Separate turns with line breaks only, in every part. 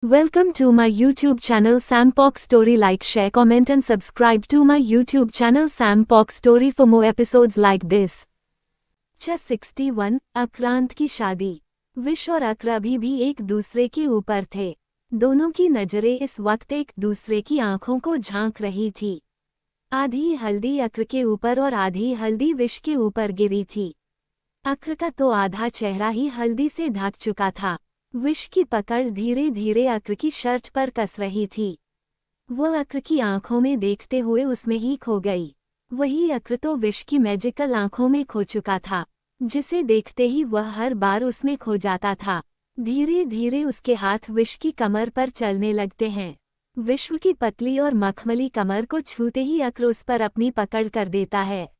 Welcome to my YouTube channel Sampok Story. Like, share, comment and subscribe to my YouTube channel Sampok Story for more episodes like this. 61 आक्रांत की शादी। Wish और अक्र अभी भी एक दूसरे के ऊपर थे। दोनों की नजरें इस वक्त एक दूसरे की आंखों को झांक रही थी। आधी हल्दी अक्र के ऊपर और आधी हल्दी विश के ऊपर गिरी थी। अक्र का तो आधा चेहरा ही हल्दी से ढक चुका था। विश की पकड़ धीरे धीरे अक्र की शर्ट पर कस रही थी। वो अक्र की आंखों में देखते हुए उसमें ही खो गई। वही अक्र तो विश की मैजिकल आंखों में खो चुका था, जिसे देखते ही वह हर बार उसमें खो जाता था। धीरे धीरे उसके हाथ विश की कमर पर चलने लगते हैं। विश्व की पतली और मखमली कमर को छूते ही अक्र उस पर अपनी पकड़ कर देता है।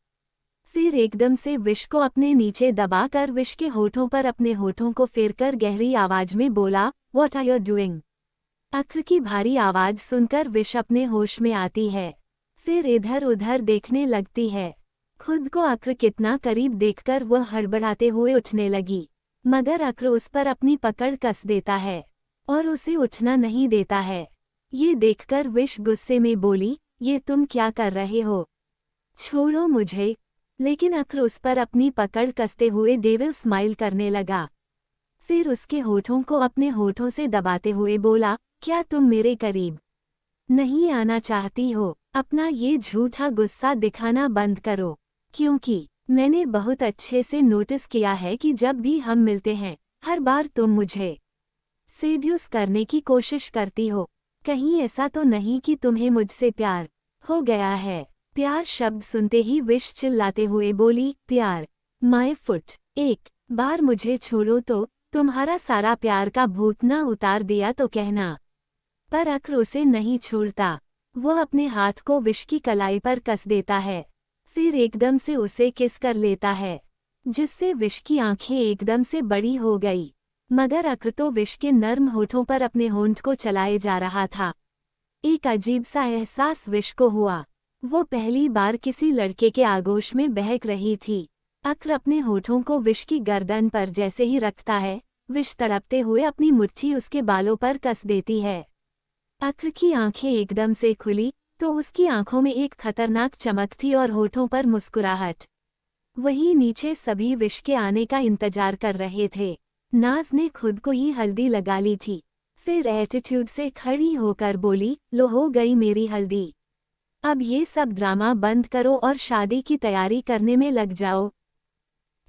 फिर एकदम से विश को अपने नीचे दबाकर विश के होठों पर अपने होठों को फेरकर गहरी आवाज में बोला, "What are you doing?" अक्र की भारी आवाज सुनकर विश अपने होश में आती है। फिर इधर उधर देखने लगती है। खुद को अक्र कितना करीब देखकर वह हड़बड़ाते हुए उठने लगी, मगर अक्र उस पर अपनी पकड़ कस देता है और उसे उठना नहीं देता है। ये देखकर विश गुस्से में बोली, "ये तुम क्या कर रहे हो? छोड़ो मुझे।" लेकिन अक्र उस पर अपनी पकड़ कसते हुए डेविल स्माइल करने लगा। फिर उसके होठों को अपने होठों से दबाते हुए बोला, "क्या तुम मेरे करीब नहीं आना चाहती हो? अपना ये झूठा गुस्सा दिखाना बंद करो, क्योंकि मैंने बहुत अच्छे से नोटिस किया है कि जब भी हम मिलते हैं, हर बार तुम मुझे सेड्यूस करने की कोशिश करती हो। कहीं ऐसा तो नहीं कि तुम्हें मुझसे प्यार हो गया है?" प्यार शब्द सुनते ही विश चिल्लाते हुए बोली, "प्यार? My foot! एक बार मुझे छोड़ो तो तुम्हारा सारा प्यार का भूत न उतार दिया तो कहना।" पर अक्र उसे नहीं छोड़ता। वो अपने हाथ को विश की कलाई पर कस देता है, फिर एकदम से उसे किस कर लेता है, जिससे विश की आंखें एकदम से बड़ी हो गई। मगर अक्र तो विश के नर्म होठों पर अपने होंठ को चलाए जा रहा था। एक अजीब सा एहसास विश को हुआ। वो पहली बार किसी लड़के के आगोश में बहक रही थी। अक्र अपने होठों को विश की गर्दन पर जैसे ही रखता है, विश तड़पते हुए अपनी मुट्ठी उसके बालों पर कस देती है। अक्र की आंखें एकदम से खुली तो उसकी आंखों में एक खतरनाक चमक थी और होठों पर मुस्कुराहट। वहीं नीचे सभी विश के आने का इंतजार कर रहे थे। नाज ने खुद को ही हल्दी लगा ली थी। फिर एटीट्यूड से खड़ी होकर बोली, "लो, हो गई मेरी हल्दी। अब ये सब ड्रामा बंद करो और शादी की तैयारी करने में लग जाओ।"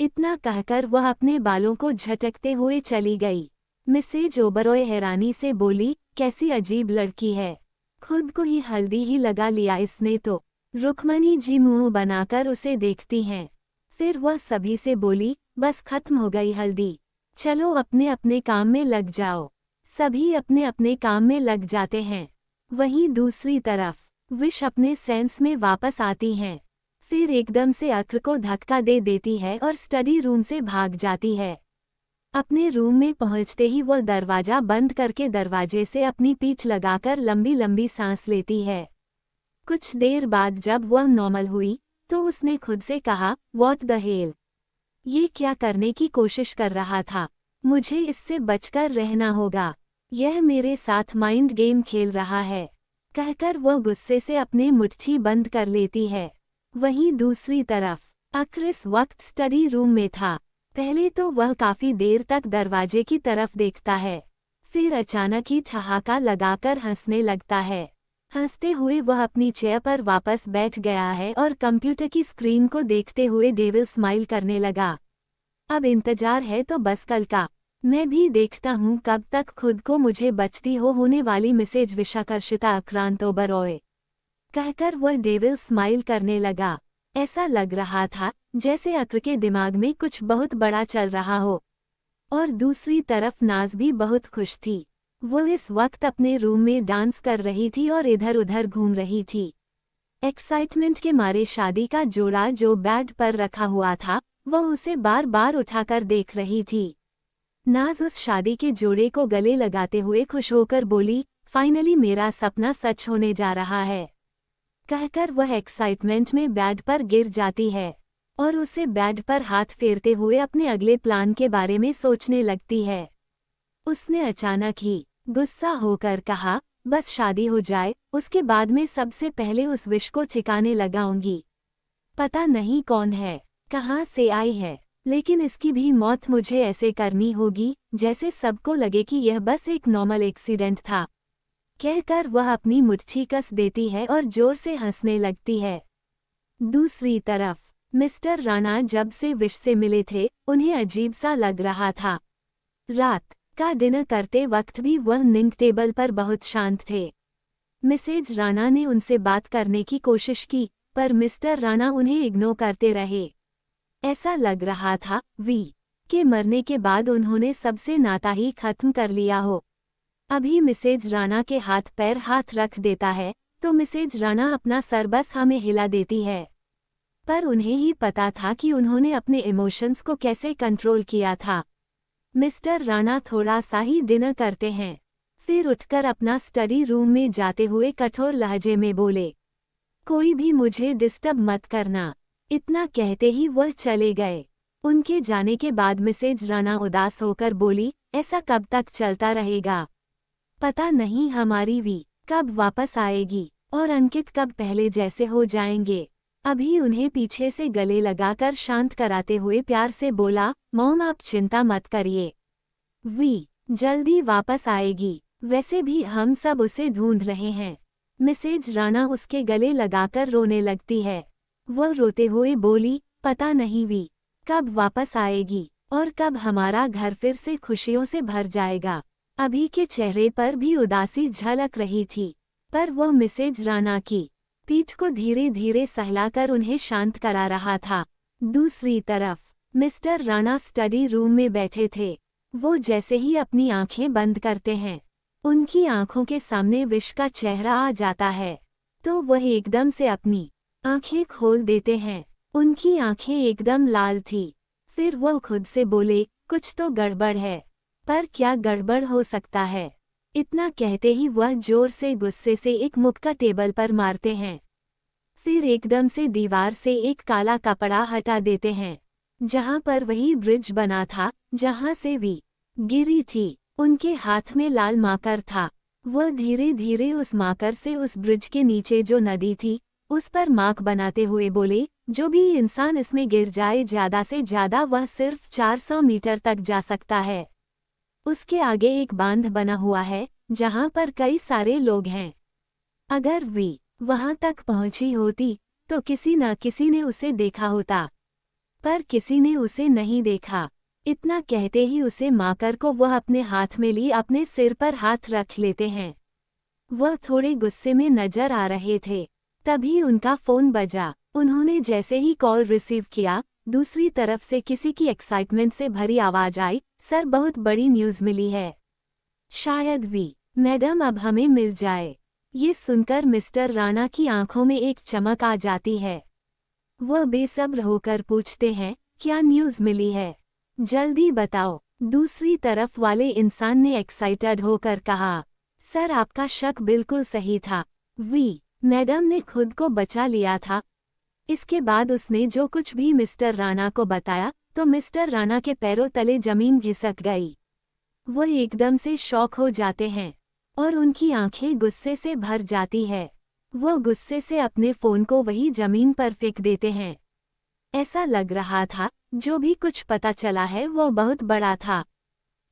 इतना कहकर वह अपने बालों को झटकते हुए चली गई। मिसेज ओबरॉय हैरानी से बोली, "कैसी अजीब लड़की है, खुद को ही हल्दी ही लगा लिया इसने तो।" रुक्मणी जी मुंह बनाकर उसे देखती हैं। फिर वह सभी से बोली, "बस खत्म हो गई हल्दी, चलो अपने अपने काम में लग जाओ।" सभी अपने अपने काम में लग जाते हैं। वहीं दूसरी तरफ विश अपने सेंस में वापस आती हैं। फिर एकदम से अक्र को धक्का दे देती है और स्टडी रूम से भाग जाती है। अपने रूम में पहुंचते ही वह दरवाजा बंद करके दरवाजे से अपनी पीठ लगाकर लंबी लंबी सांस लेती है। कुछ देर बाद जब वह नॉर्मल हुई तो उसने खुद से कहा, "व्हाट द हेल? ये क्या करने की कोशिश कर रहा था? मुझे इससे बचकर रहना होगा। यह मेरे साथ माइंड गेम खेल रहा है।" कहकर वह गुस्से से अपने मुट्ठी बंद कर लेती है। वहीं दूसरी तरफ अक्र इस वक्त स्टडी रूम में था। पहले तो वह काफी देर तक दरवाजे की तरफ देखता है, फिर अचानक ही ठहाका लगाकर हंसने लगता है। हंसते हुए वह अपनी चेयर पर वापस बैठ गया है और कंप्यूटर की स्क्रीन को देखते हुए डेविल स्माइल करने लगा। "अब इंतजार है तो बस कल का। मैं भी देखता हूँ कब तक खुद को मुझे बचती हो होने वाली मिसेज विशाकर्षिता आक्रांत ओबरॉय।" कहकर वह डेविल स्माइल करने लगा। ऐसा लग रहा था जैसे अक्र के दिमाग में कुछ बहुत बड़ा चल रहा हो। और दूसरी तरफ नाज भी बहुत खुश थी। वो इस वक्त अपने रूम में डांस कर रही थी और इधर उधर घूम रही थी। एक्साइटमेंट के मारे शादी का जोड़ा जो बेड पर रखा हुआ था, वह उसे बार बार उठाकर देख रही थी। नाज उस शादी के जोड़े को गले लगाते हुए खुश होकर बोली, "फाइनली मेरा सपना सच होने जा रहा है।" कहकर वह एक्साइटमेंट में बेड पर गिर जाती है और उसे बेड पर हाथ फेरते हुए अपने अगले प्लान के बारे में सोचने लगती है। उसने अचानक ही गुस्सा होकर कहा, बस शादी हो जाए, उसके बाद में सबसे पहले उस विश को ठिकाने लगाऊंगी। पता नहीं कौन है, कहाँ से आई है, लेकिन इसकी भी मौत मुझे ऐसे करनी होगी जैसे सबको लगे कि यह बस एक नॉर्मल एक्सीडेंट था। कहकर वह अपनी मुट्ठी कस देती है और जोर से हंसने लगती है। दूसरी तरफ मिस्टर राणा जब से विश से मिले थे, उन्हें अजीब सा लग रहा था। रात का डिनर करते वक्त भी वह निंग टेबल पर बहुत शांत थे। मिसेज राणा ने उनसे बात करने की कोशिश की, पर मिस्टर राणा उन्हें इग्नोर करते रहे। ऐसा लग रहा था वी के मरने के बाद उन्होंने सबसे नाता ही खत्म कर लिया हो। अभी मिसेज राणा के हाथ रख देता है तो मिसेज राणा अपना सर बस हमें हिला देती है। पर उन्हें ही पता था कि उन्होंने अपने इमोशंस को कैसे कंट्रोल किया था। मिस्टर राणा थोड़ा सा ही डिनर करते हैं, फिर उठकर अपना स्टडी रूम में जाते हुए कठोर लहजे में बोले, कोई भी मुझे डिस्टर्ब मत करना। इतना कहते ही वह चले गए। उनके जाने के बाद मिसेज राणा उदास होकर बोली, ऐसा कब तक चलता रहेगा? पता नहीं हमारी वी कब वापस आएगी और अंकित कब पहले जैसे हो जाएंगे। अभी उन्हें पीछे से गले लगाकर शांत कराते हुए प्यार से बोला, मॉम आप चिंता मत करिए, वी जल्दी वापस आएगी। वैसे भी हम सब उसे ढूंढ रहे हैं। मिसेज राणा उसके गले लगाकर रोने लगती है। वह रोते हुए बोली, पता नहीं वी कब वापस आएगी और कब हमारा घर फिर से खुशियों से भर जाएगा। अभी के चेहरे पर भी उदासी झलक रही थी, पर वह मिसेज राणा की पीठ को धीरे धीरे सहलाकर उन्हें शांत करा रहा था। दूसरी तरफ मिस्टर राणा स्टडी रूम में बैठे थे। वो जैसे ही अपनी आंखें बंद करते हैं, उनकी आंखों के सामने विश का चेहरा आ जाता है, तो वह एकदम से अपनी आंखें खोल देते हैं। उनकी आंखें एकदम लाल थी। फिर वह खुद से बोले, कुछ तो गड़बड़ है, पर क्या गड़बड़ हो सकता है? इतना कहते ही वह जोर से गुस्से से एक मुक्का टेबल पर मारते हैं। फिर एकदम से दीवार से एक काला कपड़ा हटा देते हैं, जहां पर वही ब्रिज बना था जहां से वी गिरी थी। उनके हाथ में लाल मार्कर था। वह धीरे धीरे उस मार्कर से उस ब्रिज के नीचे जो नदी थी उस पर मार्क बनाते हुए बोले, जो भी इंसान इसमें गिर जाए ज्यादा से ज्यादा वह सिर्फ 400 मीटर तक जा सकता है। उसके आगे एक बांध बना हुआ है जहां पर कई सारे लोग हैं। अगर वी वहां तक पहुंची होती तो किसी न किसी ने उसे देखा होता, पर किसी ने उसे नहीं देखा। इतना कहते ही उसे मारकर को वह अपने हाथ में ली अपने सिर पर हाथ रख लेते हैं। वह थोड़े गुस्से में नजर आ रहे थे। तभी उनका फोन बजा। उन्होंने जैसे ही कॉल रिसीव किया, दूसरी तरफ से किसी की एक्साइटमेंट से भरी आवाज आई, सर बहुत बड़ी न्यूज़ मिली है। शायद वी मैडम अब हमें मिल जाए। ये सुनकर मिस्टर राणा की आंखों में एक चमक आ जाती है। वह बेसब्र होकर पूछते हैं, क्या न्यूज़ मिली है? जल्दी बताओ। दूसरी तरफ वाले इंसान ने एक्साइटेड होकर कहा, सर आपका शक बिल्कुल सही था। वी मैडम ने खुद को बचा लिया था। इसके बाद उसने जो कुछ भी मिस्टर राणा को बताया तो मिस्टर राणा के पैरों तले जमीन घिसक गई। वह एकदम से शॉक हो जाते हैं और उनकी आंखें गुस्से से भर जाती है। वह गुस्से से अपने फोन को वही जमीन पर फेंक देते हैं। ऐसा लग रहा था जो भी कुछ पता चला है वो बहुत बड़ा था।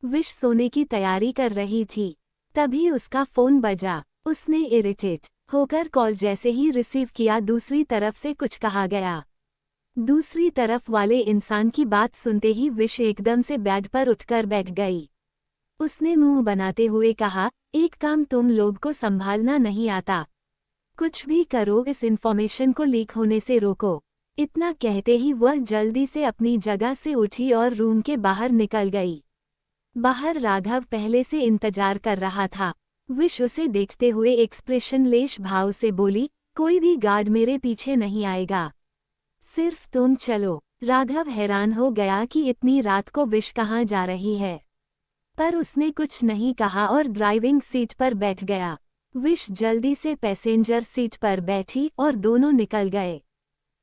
विश सोने की तैयारी कर रही थी, तभी उसका फोन बजा। उसने इरिटेट होकर कॉल जैसे ही रिसीव किया, दूसरी तरफ से कुछ कहा गया। दूसरी तरफ वाले इंसान की बात सुनते ही विश एकदम से बेड पर उठकर बैठ गई। उसने मुंह बनाते हुए कहा, एक काम तुम लोग को संभालना नहीं आता, कुछ भी करो इस इन्फॉर्मेशन को लीक होने से रोको। इतना कहते ही वह जल्दी से अपनी जगह से उठी और रूम के बाहर निकल गई। बाहर राघव पहले से इंतजार कर रहा था। विश उसे देखते हुए एक्सप्रेशन लेश भाव से बोली, कोई भी गार्ड मेरे पीछे नहीं आएगा, सिर्फ तुम चलो। राघव हैरान हो गया कि इतनी रात को विश कहाँ जा रही है, पर उसने कुछ नहीं कहा और ड्राइविंग सीट पर बैठ गया। विश जल्दी से पैसेंजर सीट पर बैठी और दोनों निकल गए।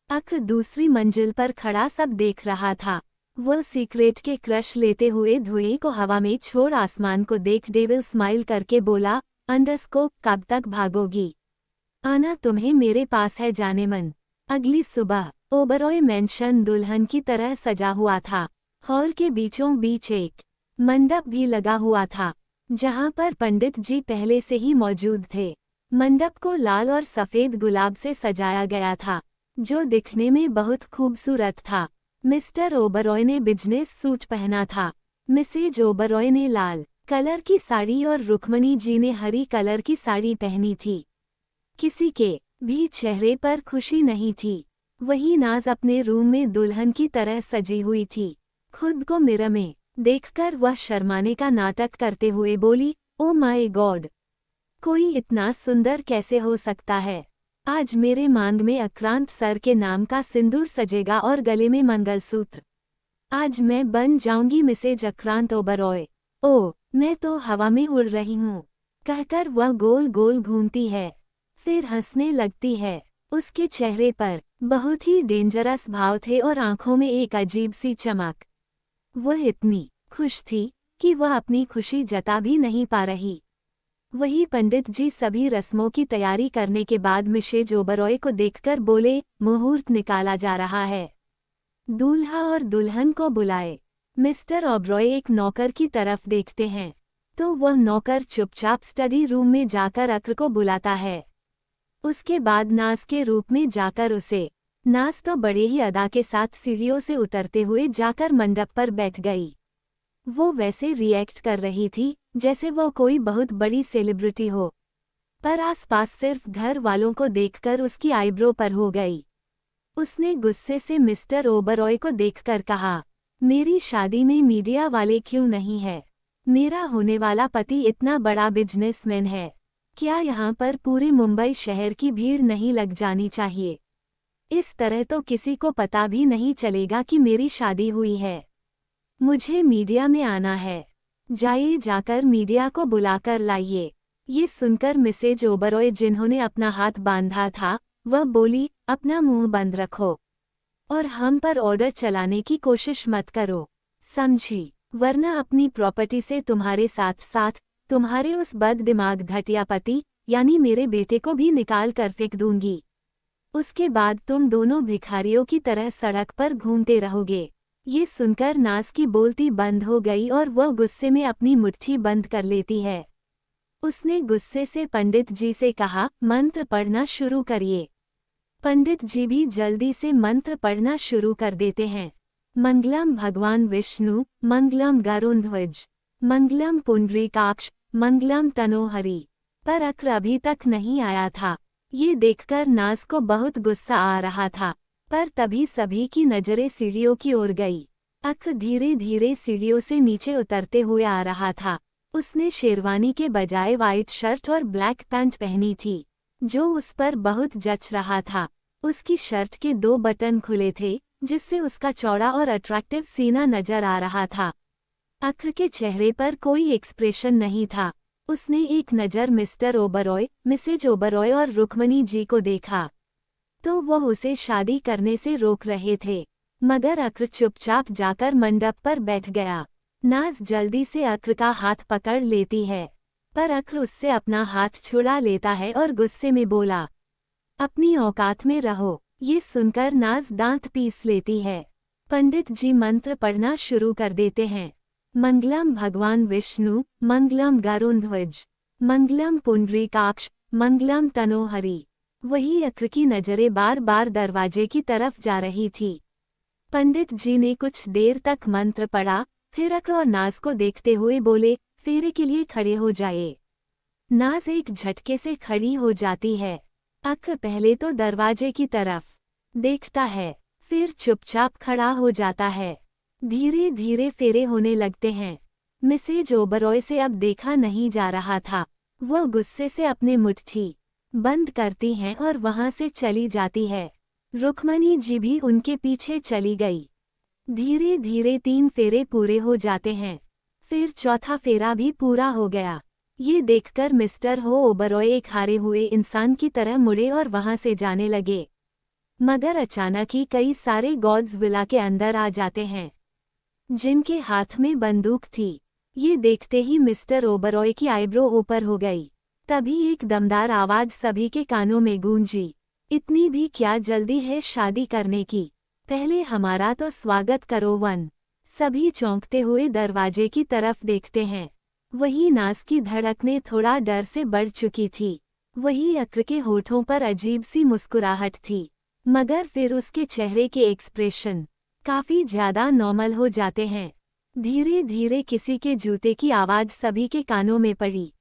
अख दूसरी मंजिल पर खड़ा सब देख रहा था। वो सीक्रेट के क्रश लेते हुए धुएं को हवा में छोड़ आसमान को देख डेविल स्माइल करके बोला, अंडरस्कोप कब तक भागोगी? आना तुम्हें मेरे पास है जाने मन। अगली सुबह ओबरॉय मेंशन दुल्हन की तरह सजा हुआ था। हॉल के बीचों बीच एक मंडप भी लगा हुआ था, जहां पर पंडित जी पहले से ही मौजूद थे। मंडप को लाल और सफेद गुलाब से सजाया गया था, जो दिखने में बहुत खूबसूरत था। मिस्टर ओबरॉय ने बिजनेस सूट पहना था, मिसेज ओबरॉय ने लाल कलर की साड़ी और रुक्मणी जी ने हरी कलर की साड़ी पहनी थी। किसी के भी चेहरे पर खुशी नहीं थी। वही नाज अपने रूम में दुल्हन की तरह सजी हुई थी। खुद को मिरर में देखकर वह शर्माने का नाटक करते हुए बोली, ओ माय गॉड, कोई इतना सुंदर कैसे हो सकता है? आज मेरे मांग में आक्रांत सर के नाम का सिंदूर सजेगा और गले में मंगलसूत्र। आज मैं बन जाऊंगी मिसेज आक्रांत ओबरॉय। ओ, मैं तो हवा में उड़ रही हूँ, कहकर वह गोल गोल घूमती है, फिर हंसने लगती है। उसके चेहरे पर बहुत ही डेंजरस भाव थे और आंखों में एक अजीब सी चमक। वह इतनी खुश थी कि वह अपनी खुशी जता भी नहीं पा रही। वही पंडित जी सभी रस्मों की तैयारी करने के बाद मिसेज ओबरॉय को देखकर बोले, मुहूर्त निकाला जा रहा है, दूल्हा और दुल्हन को बुलाए। मिस्टर ओबरॉय एक नौकर की तरफ देखते हैं, तो वह नौकर चुपचाप स्टडी रूम में जाकर अक्र को बुलाता है। उसके बाद नाज के रूप में जाकर उसे नाज तो बड़े ही अदा के साथ सीढ़ियों से उतरते हुए जाकर मंडप पर बैठ गई। वो वैसे रिएक्ट कर रही थी जैसे वो कोई बहुत बड़ी सेलिब्रिटी हो, पर आसपास सिर्फ घर वालों को देखकर उसकी आईब्रो पर हो गई। उसने गुस्से से मिस्टर ओबरॉय को देखकर कहा, मेरी शादी में मीडिया वाले क्यों नहीं है? मेरा होने वाला पति इतना बड़ा बिजनेसमैन है, क्या यहाँ पर पूरे मुंबई शहर की भीड़ नहीं लग जानी चाहिए? इस तरह तो किसी को पता भी नहीं चलेगा कि मेरी शादी हुई है। मुझे मीडिया में आना है, जाइए जाकर मीडिया को बुलाकर लाइए। ये सुनकर मिसेज ओबरॉय जिन्होंने अपना हाथ बांधा था, वह बोली, अपना मुंह बंद रखो और हम पर ऑर्डर चलाने की कोशिश मत करो, समझी? वरना अपनी प्रॉपर्टी से तुम्हारे साथ साथ तुम्हारे उस बददिमाग घटिया पति यानी मेरे बेटे को भी निकाल कर फेंक दूंगी। उसके बाद तुम दोनों भिखारियों की तरह सड़क पर घूमते रहोगे। ये सुनकर नाज की बोलती बंद हो गई और वह गुस्से में अपनी मुट्ठी बंद कर लेती है। उसने गुस्से से पंडित जी से कहा, मंत्र पढ़ना शुरू करिए। पंडित जी भी जल्दी से मंत्र पढ़ना शुरू कर देते हैं। मंगलम भगवान विष्णु, मंगलम गरुड़ध्वज, मंगलम पुंडरीकाक्ष, मंगलम तनोहरि। पर अक्र अभी तक नहीं आया था। ये देखकर नाज को बहुत गुस्सा आ रहा था, पर तभी सभी की नजरें सीढ़ियों की ओर गई। अक्र धीरे धीरे सीढ़ियों से नीचे उतरते हुए आ रहा था। उसने शेरवानी के बजाय वाइट शर्ट और ब्लैक पैंट पहनी थी, जो उस पर बहुत जच रहा था। उसकी शर्ट के 2 बटन खुले थे, जिससे उसका चौड़ा और अट्रैक्टिव सीना नजर आ रहा था। अक्र के चेहरे पर कोई एक्सप्रेशन नहीं था। उसने एक नज़र मिस्टर ओबरॉय, मिसेज ओबरॉय और रुक्मणी जी को देखा, तो वह उसे शादी करने से रोक रहे थे, मगर अक्र चुपचाप जाकर मंडप पर बैठ गया। नाज जल्दी से अक्र का हाथ पकड़ लेती है, पर अक्र उससे अपना हाथ छुड़ा लेता है और गुस्से में बोला, अपनी औकात में रहो। ये सुनकर नाज दांत पीस लेती है। पंडित जी मंत्र पढ़ना शुरू कर देते हैं। मंगलम भगवान विष्णु, मंगलम गरुड़ध्वज, मंगलम पुंडरीकाक्ष, मंगलम तनोहरि। वही अक्र की नजरें बार बार दरवाजे की तरफ जा रही थी। पंडित जी ने कुछ देर तक मंत्र पढ़ा, फिर अक्र और नाज को देखते हुए बोले, फेरे के लिए खड़े हो जाए। नाज एक झटके से खड़ी हो जाती है। अक्र पहले तो दरवाजे की तरफ देखता है, फिर चुपचाप खड़ा हो जाता है। धीरे धीरे फेरे होने लगते हैं। मिसेज ओबरॉय से अब देखा नहीं जा रहा था। वह गुस्से से अपने मुट्ठी बंद करती हैं और वहां से चली जाती है। रुक्मणी जी भी उनके पीछे चली गई। धीरे धीरे 3 फेरे पूरे हो जाते हैं, फिर चौथा फेरा भी पूरा हो गया। ये देखकर मिस्टर हो ओबरॉय एक हारे हुए इंसान की तरह मुड़े और वहां से जाने लगे, मगर अचानक ही कई सारे गॉड्स विला के अंदर आ जाते हैं। जिनके हाथ में बंदूक थी। ये देखते ही मिस्टर ओबरॉय की आईब्रो ऊपर हो गई। तभी एक दमदार आवाज सभी के कानों में गूंजी। इतनी भी क्या जल्दी है शादी करने की? पहले हमारा तो स्वागत करो वन। सभी चौंकते हुए दरवाजे की तरफ देखते हैं। वही नाज की धड़कनें थोड़ा डर से बढ़ चुकी थी। वही अक्र के होठों पर अजीब सी मुस्कुराहट थी। मगर फिर उसके चेहरे के एक्सप्रेशन काफी ज्यादा नॉर्मल हो जाते हैं। धीरे धीरे किसी के जूते की आवाज सभी के कानों में पड़ी।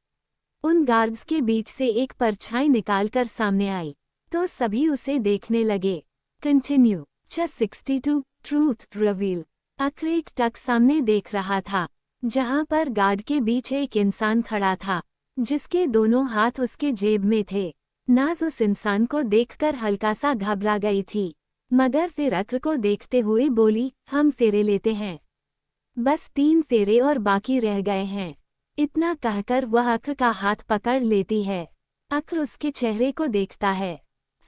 उन गार्ड्स के बीच से एक परछाई निकालकर सामने आई, तो सभी उसे देखने लगे। कंटिन्यू। 62 truth reveal. अक्र एक टक सामने देख रहा था, जहां पर गार्ड के बीच एक इंसान खड़ा था, जिसके दोनों हाथ उसके जेब में थे। नाज उस इंसान को देखकर हल्का सा घबरा गई थी, मगर फिर अक्र को देखते हुए बोली, हम फेरे लेते हैं। बस 3 फेरे और बाकी रह गए हैं। इतना कहकर वह अक्र का हाथ पकड़ लेती है। अक्र उसके चेहरे को देखता है,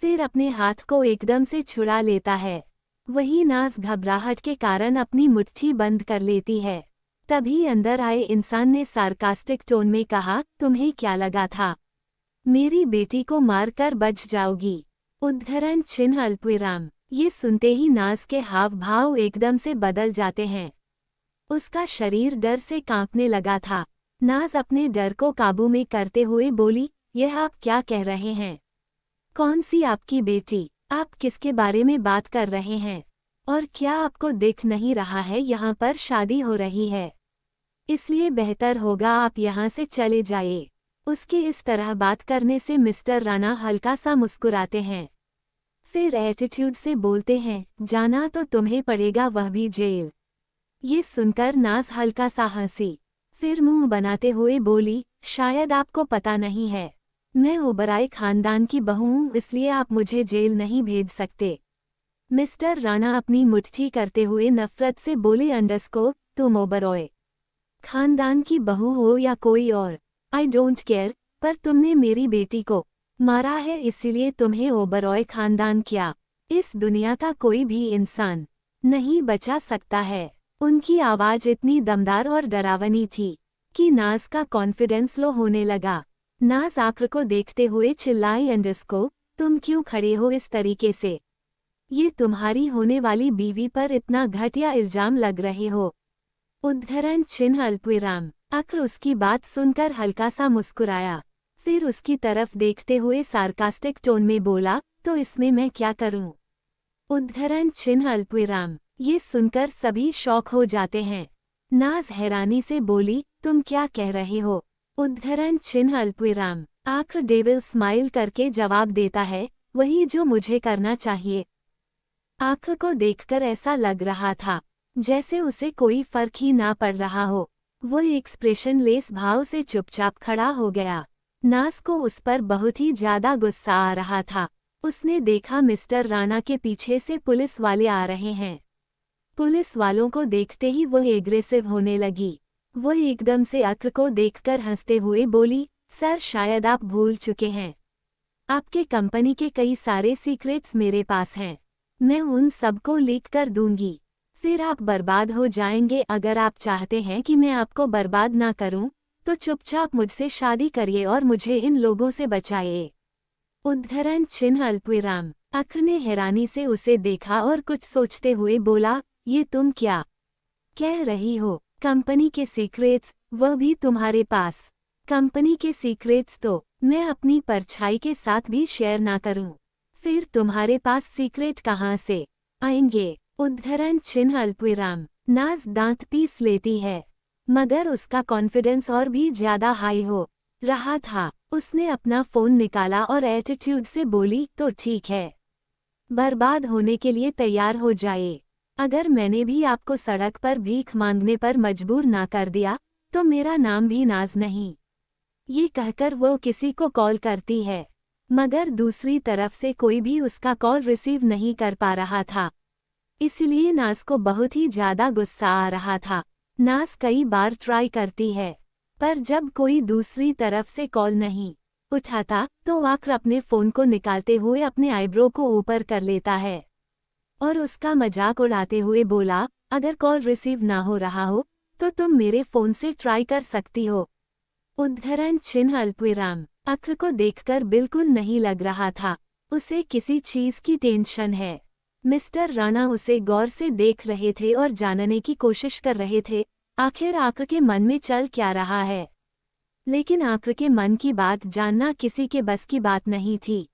फिर अपने हाथ को एकदम से छुड़ा लेता है। वही नाज घबराहट के कारण अपनी मुट्ठी बंद कर लेती है। तभी अंदर आए इंसान ने सार्कास्टिक टोन में कहा, तुम्हें क्या लगा था मेरी बेटी को मारकर बच जाओगी? उद्धरण चिन्ह अल्पविराम। ये सुनते ही नाज के हाव भाव एकदम से बदल जाते हैं। उसका शरीर डर से कांपने लगा था। नाज अपने डर को काबू में करते हुए बोली, यह आप क्या कह रहे हैं? कौन सी आपकी बेटी? आप किसके बारे में बात कर रहे हैं? और क्या आपको दिख नहीं रहा है यहाँ पर शादी हो रही है? इसलिए बेहतर होगा आप यहाँ से चले जाइए। उसके इस तरह बात करने से मिस्टर राणा हल्का सा मुस्कुराते हैं, फिर एटीट्यूड से बोलते हैं, जाना तो तुम्हें पड़ेगा, वह भी जेल। ये सुनकर नाज हल्का सा हंसी, फिर मुंह बनाते हुए बोली, शायद आपको पता नहीं है, मैं ओबराय खानदान की बहू हूं, इसलिए आप मुझे जेल नहीं भेज सकते। मिस्टर राणा अपनी मुट्ठी करते हुए नफरत से बोले, अंडरस्कोर, तुम ओबरॉय खानदान की बहू हो या कोई और, आई डोंट केयर, पर तुमने मेरी बेटी को मारा है, इसीलिए तुम्हें ओबरॉय खानदान क्या इस दुनिया का कोई भी इंसान नहीं बचा सकता है। उनकी आवाज इतनी दमदार और डरावनी थी कि नाज का कॉन्फिडेंस लो होने लगा। नाज आक्र को देखते हुए चिल्लाई, अंडरस्को, तुम क्यों खड़े हो इस तरीके से? ये तुम्हारी होने वाली बीवी पर इतना घटिया इल्जाम लग रहे हो। उद्धरण चिन्ह अल्पविराम। अक्र उसकी बात सुनकर हल्का सा मुस्कुराया, फिर उसकी तरफ देखते हुए सार्कास्टिक टोन में बोला, तो इसमें मैं क्या करूं? उद्धरण चिन्ह अल्पविराम। ये सुनकर सभी शॉक हो जाते हैं। नाज हैरानी से बोली, तुम क्या कह रहे हो? उद्धरण चिन्ह अल्पविराम। आक्र डेविल स्माइल करके जवाब देता है, वही जो मुझे करना चाहिए। आक्र को देखकर ऐसा लग रहा था जैसे उसे कोई फर्क ही ना पड़ रहा हो। वो एक्सप्रेशन लेस भाव से चुपचाप खड़ा हो गया। नाज को उस पर बहुत ही ज्यादा गुस्सा आ रहा था। उसने देखा मिस्टर राणा के पीछे से पुलिस वाले आ रहे हैं। पुलिस वालों को देखते ही वो एग्रेसिव होने लगी। वो एकदम से अक्र को देखकर हंसते हुए बोली, सर शायद आप भूल चुके हैं, आपके कंपनी के कई सारे सीक्रेट्स मेरे पास हैं। मैं उन सबको लीक कर दूंगी, फिर आप बर्बाद हो जाएंगे। अगर आप चाहते हैं कि मैं आपको बर्बाद ना करूं, तो चुपचाप मुझसे शादी करिए और मुझे इन लोगों से बचाइए। उद्धरण चिन्ह अल्पविराम। अक्र ने हैरानी से उसे देखा और कुछ सोचते हुए बोला, ये तुम क्या कह रही हो? कंपनी के सीक्रेट्स, वह भी तुम्हारे पास? कंपनी के सीक्रेट्स तो मैं अपनी परछाई के साथ भी शेयर ना करूं, फिर तुम्हारे पास सीक्रेट कहां से आएंगे? उद्धरण चिन्ह अल्पविराम। नाज दांत पीस लेती है, मगर उसका कॉन्फिडेंस और भी ज्यादा हाई हो रहा था। उसने अपना फोन निकाला और एटीट्यूड से बोली, तो ठीक है, बर्बाद होने के लिए तैयार हो जाए। अगर मैंने भी आपको सड़क पर भीख मांगने पर मजबूर ना कर दिया, तो मेरा नाम भी नाज नहीं। ये कहकर वो किसी को कॉल करती है, मगर दूसरी तरफ से कोई भी उसका कॉल रिसीव नहीं कर पा रहा था। इसलिए नाज को बहुत ही ज्यादा गुस्सा आ रहा था। नाज कई बार ट्राई करती है, पर जब कोई दूसरी तरफ से कॉल नहीं उठाता, तो आक्र अपने फोन को निकालते हुए अपने आईब्रो को ऊपर कर लेता है और उसका मजाक उड़ाते हुए बोला, अगर कॉल रिसीव ना हो रहा हो तो तुम मेरे फोन से ट्राई कर सकती हो। उद्धरण चिन्ह अल्पविराम। अक्र को देखकर बिल्कुल नहीं लग रहा था उसे किसी चीज की टेंशन है। मिस्टर राणा उसे गौर से देख रहे थे और जानने की कोशिश कर रहे थे आखिर आक्र के मन में चल क्या रहा है। लेकिन आक्र के मन की बात जानना किसी के बस की बात नहीं थी।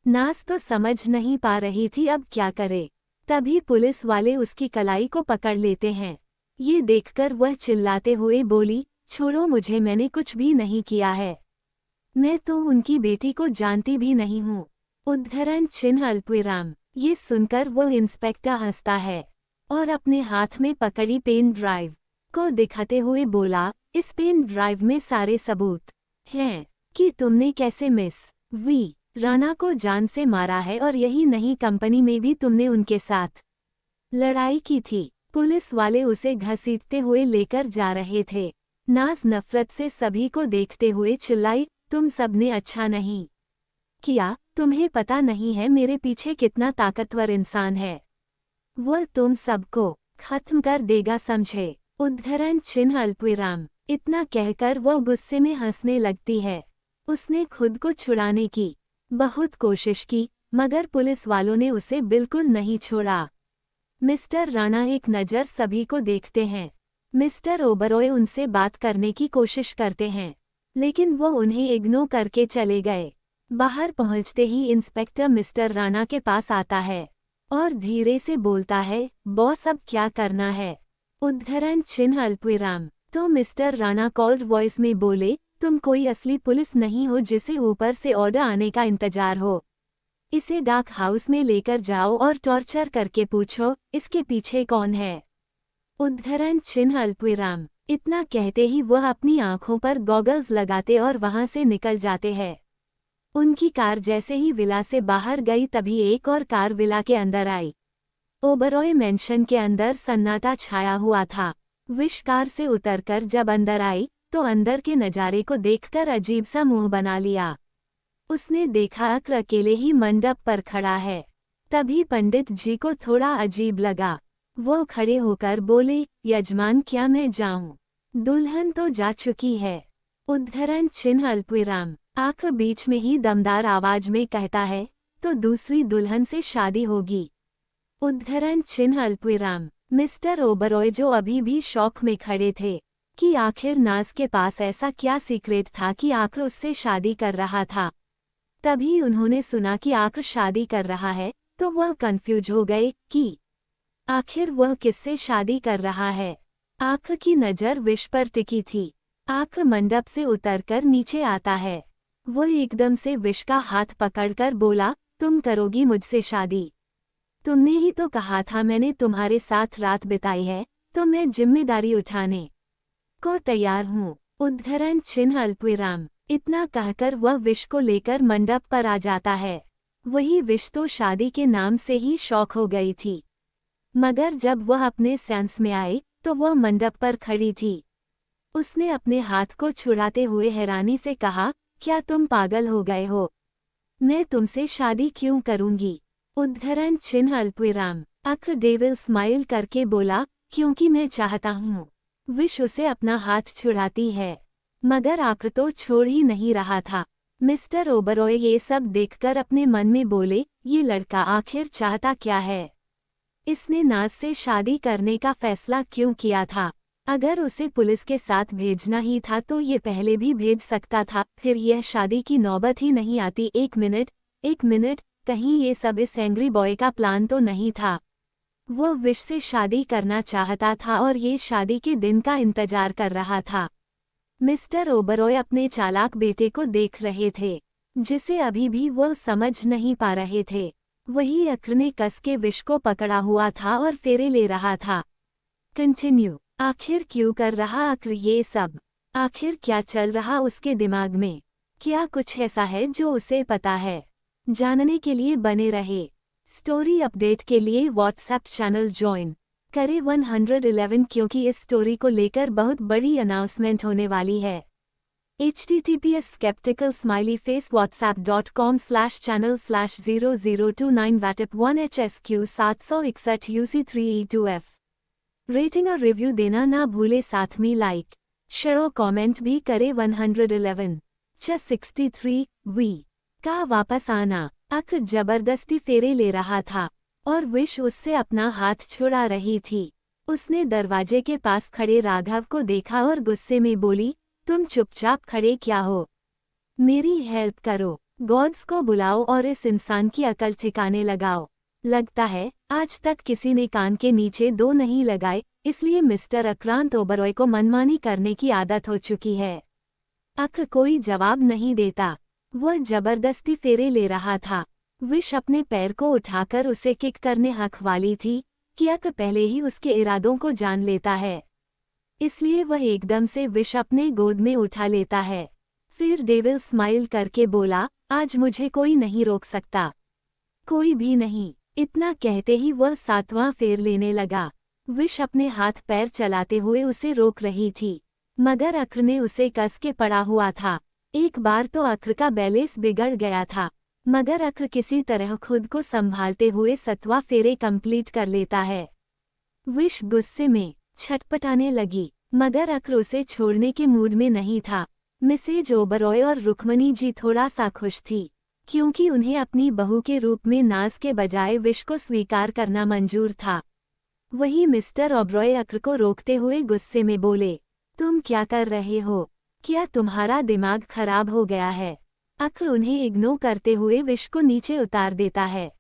नाज तो समझ नहीं पा रही थी अब क्या करे। तभी पुलिस वाले उसकी कलाई को पकड़ लेते हैं। ये देखकर वह चिल्लाते हुए बोली, छोड़ो मुझे, मैंने कुछ भी नहीं किया है। मैं तो उनकी बेटी को जानती भी नहीं हूँ। उद्धरण चिन्ह अल्पविराम। ये सुनकर वो इंस्पेक्टर हंसता है और अपने हाथ में पकड़ी पेन ड्राइव को दिखाते हुए बोला, इस पेन ड्राइव में सारे सबूत हैं कि तुमने कैसे मिस वी राणा को जान से मारा है और यही नहीं, कंपनी में भी तुमने उनके साथ लड़ाई की थी। पुलिस वाले उसे घसीटते हुए लेकर जा रहे थे। नाज नफरत से सभी को देखते हुए चिल्लाई, तुम सबने अच्छा नहीं किया। तुम्हें पता नहीं है मेरे पीछे कितना ताकतवर इंसान है। वह तुम सबको खत्म कर देगा, समझे। उद्धरण चिन्ह अल्पविराम। इतना कहकर वह गुस्से में हंसने लगती है। उसने खुद को छुड़ाने की बहुत कोशिश की मगर पुलिस वालों ने उसे बिल्कुल नहीं छोड़ा। मिस्टर राणा एक नज़र सभी को देखते हैं। मिस्टर ओबरॉय उनसे बात करने की कोशिश करते हैं लेकिन वो उन्हें इग्नोर करके चले गए। बाहर पहुंचते ही इंस्पेक्टर मिस्टर राणा के पास आता है और धीरे से बोलता है, बॉस अब क्या करना है। उद्धरण चिन्ह अल्पविराम। तो मिस्टर राणा कॉल्ड वॉइस में बोले, तुम कोई असली पुलिस नहीं हो जिसे ऊपर से ऑर्डर आने का इंतजार हो। इसे डाक हाउस में लेकर जाओ और टॉर्चर करके पूछो इसके पीछे कौन है। उद्धरण चिन्ह अल्पविराम। इतना कहते ही वह अपनी आंखों पर गॉगल्स लगाते और वहां से निकल जाते हैं। उनकी कार जैसे ही विला से बाहर गई तभी एक और कार विला के अंदर आई। ओबरॉय मेंशन के अंदर सन्नाटा छाया हुआ था। विश कार से उतरकर जब अंदर आई तो अंदर के नज़ारे को देखकर अजीब सा मुंह बना लिया। उसने देखा अक्र अकेले ही मंडप पर खड़ा है। तभी पंडित जी को थोड़ा अजीब लगा। वो खड़े होकर बोले, यजमान क्या मैं जाऊं? दुल्हन तो जा चुकी है। उद्धरण चिन्ह अल्पविराम। आक्र बीच में ही दमदार आवाज में कहता है, तो दूसरी दुल्हन से शादी होगी। उद्धरण चिन्ह अल्पविराम। मिस्टर ओबरॉय जो अभी भी शौक में खड़े थे कि आखिर नाज के पास ऐसा क्या सीक्रेट था कि आक्र उससे शादी कर रहा था। तभी उन्होंने सुना कि आक्र शादी कर रहा है तो वह कंफ्यूज हो गए कि आखिर वह किससे शादी कर रहा है। आक्र की नज़र विश पर टिकी थी। आक्र मंडप से उतरकर नीचे आता है। वह एकदम से विश का हाथ पकड़कर बोला, तुम करोगी मुझसे शादी? तुमने ही तो कहा था मैंने तुम्हारे साथ रात बिताई है तो मैं जिम्मेदारी उठाने को तैयार हूँ। उद्धरण चिन्ह अल्पविराम। इतना कहकर वह विश को लेकर मंडप पर आ जाता है। वही विश तो शादी के नाम से ही शौक हो गई थी मगर जब वह अपने सेंस में आई तो वह मंडप पर खड़ी थी। उसने अपने हाथ को छुड़ाते हुए हैरानी से कहा, क्या तुम पागल हो गए हो? मैं तुमसे शादी क्यों करूंगी? उद्धरण चिन्ह अल्पविराम। अक्र डेविल स्माइल करके बोला, क्योंकि मैं चाहता हूँ। विश उसे अपना हाथ छुड़ाती है मगर आक्र तो छोड़ ही नहीं रहा था। मिस्टर ओबरॉय ये सब देखकर अपने मन में बोले, ये लड़का आखिर चाहता क्या है? इसने नाज से शादी करने का फैसला क्यों किया था? अगर उसे पुलिस के साथ भेजना ही था तो ये पहले भी भेज सकता था, फिर यह शादी की नौबत ही नहीं आती। एक मिनट, कहीं ये सब इस एंग्री बॉय का प्लान तो नहीं था? वो विश से शादी करना चाहता था और ये शादी के दिन का इंतजार कर रहा था। मिस्टर ओबरॉय अपने चालाक बेटे को देख रहे थे जिसे अभी भी वो समझ नहीं पा रहे थे। वही अक्र ने कस के विश को पकड़ा हुआ था और फेरे ले रहा था। कंटिन्यू। आखिर क्यों कर रहा अक्र ये सब? आखिर क्या चल रहा उसके दिमाग में? क्या कुछ ऐसा है जो उसे पता है? जानने के लिए बने रहे। स्टोरी अपडेट के लिए व्हाट्सएप चैनल ज्वाइन करें 111 क्योंकि इस स्टोरी को लेकर बहुत बड़ी अनाउंसमेंट होने वाली है। https://whatsapp.com/channel/0029WATIP1HSQ 761 UC3E2F रेटिंग और रिव्यू देना ना भूले, साथ में लाइक शेयर और कमेंट भी करे। 111 63 वी का वापस आना। अक्र जबरदस्ती फेरे ले रहा था और विश उससे अपना हाथ छुड़ा रही थी। उसने दरवाजे के पास खड़े राघव को देखा और गुस्से में बोली, तुम चुपचाप खड़े क्या हो? मेरी हेल्प करो, गॉड्स को बुलाओ और इस इंसान की अकल ठिकाने लगाओ। लगता है आज तक किसी ने कान के नीचे दो नहीं लगाए, इसलिए मिस्टर आक्रांत ओबरॉय को मनमानी करने की आदत हो चुकी है। अक्र कोई जवाब नहीं देता। वह जबरदस्ती फेरे ले रहा था। विश अपने पैर को उठाकर उसे किक करने हक वाली थी कि अक्र पहले ही उसके इरादों को जान लेता है, इसलिए वह एकदम से विश अपने गोद में उठा लेता है। फिर डेविल स्माइल करके बोला, आज मुझे कोई नहीं रोक सकता, कोई भी नहीं। इतना कहते ही वह 7वां फेर लेने लगा। विश अपने हाथ पैर चलाते हुए उसे रोक रही थी, मगर अक्र ने उसे कस के पड़ा हुआ था। एक बार तो अक्र का बैलेंस बिगड़ गया था, मगर अक्र किसी तरह खुद को संभालते हुए 7वां फेरे कंप्लीट कर लेता है। विश गुस्से में छटपटाने लगी, मगर अक्र उसे छोड़ने के मूड में नहीं था। मिसेज ओबरॉय और रुक्मणी जी थोड़ा सा खुश थी, क्योंकि उन्हें अपनी बहू के रूप में नाज के बजाय विश को स्वीकार करना मंजूर था। वहीं मिस्टर ओबरॉय अक्र को रोकते हुए गुस्से में बोले, तुम क्या कर रहे हो? क्या तुम्हारा दिमाग खराब हो गया है? अक्र उन्हें इग्नोर करते हुए विश को नीचे उतार देता है,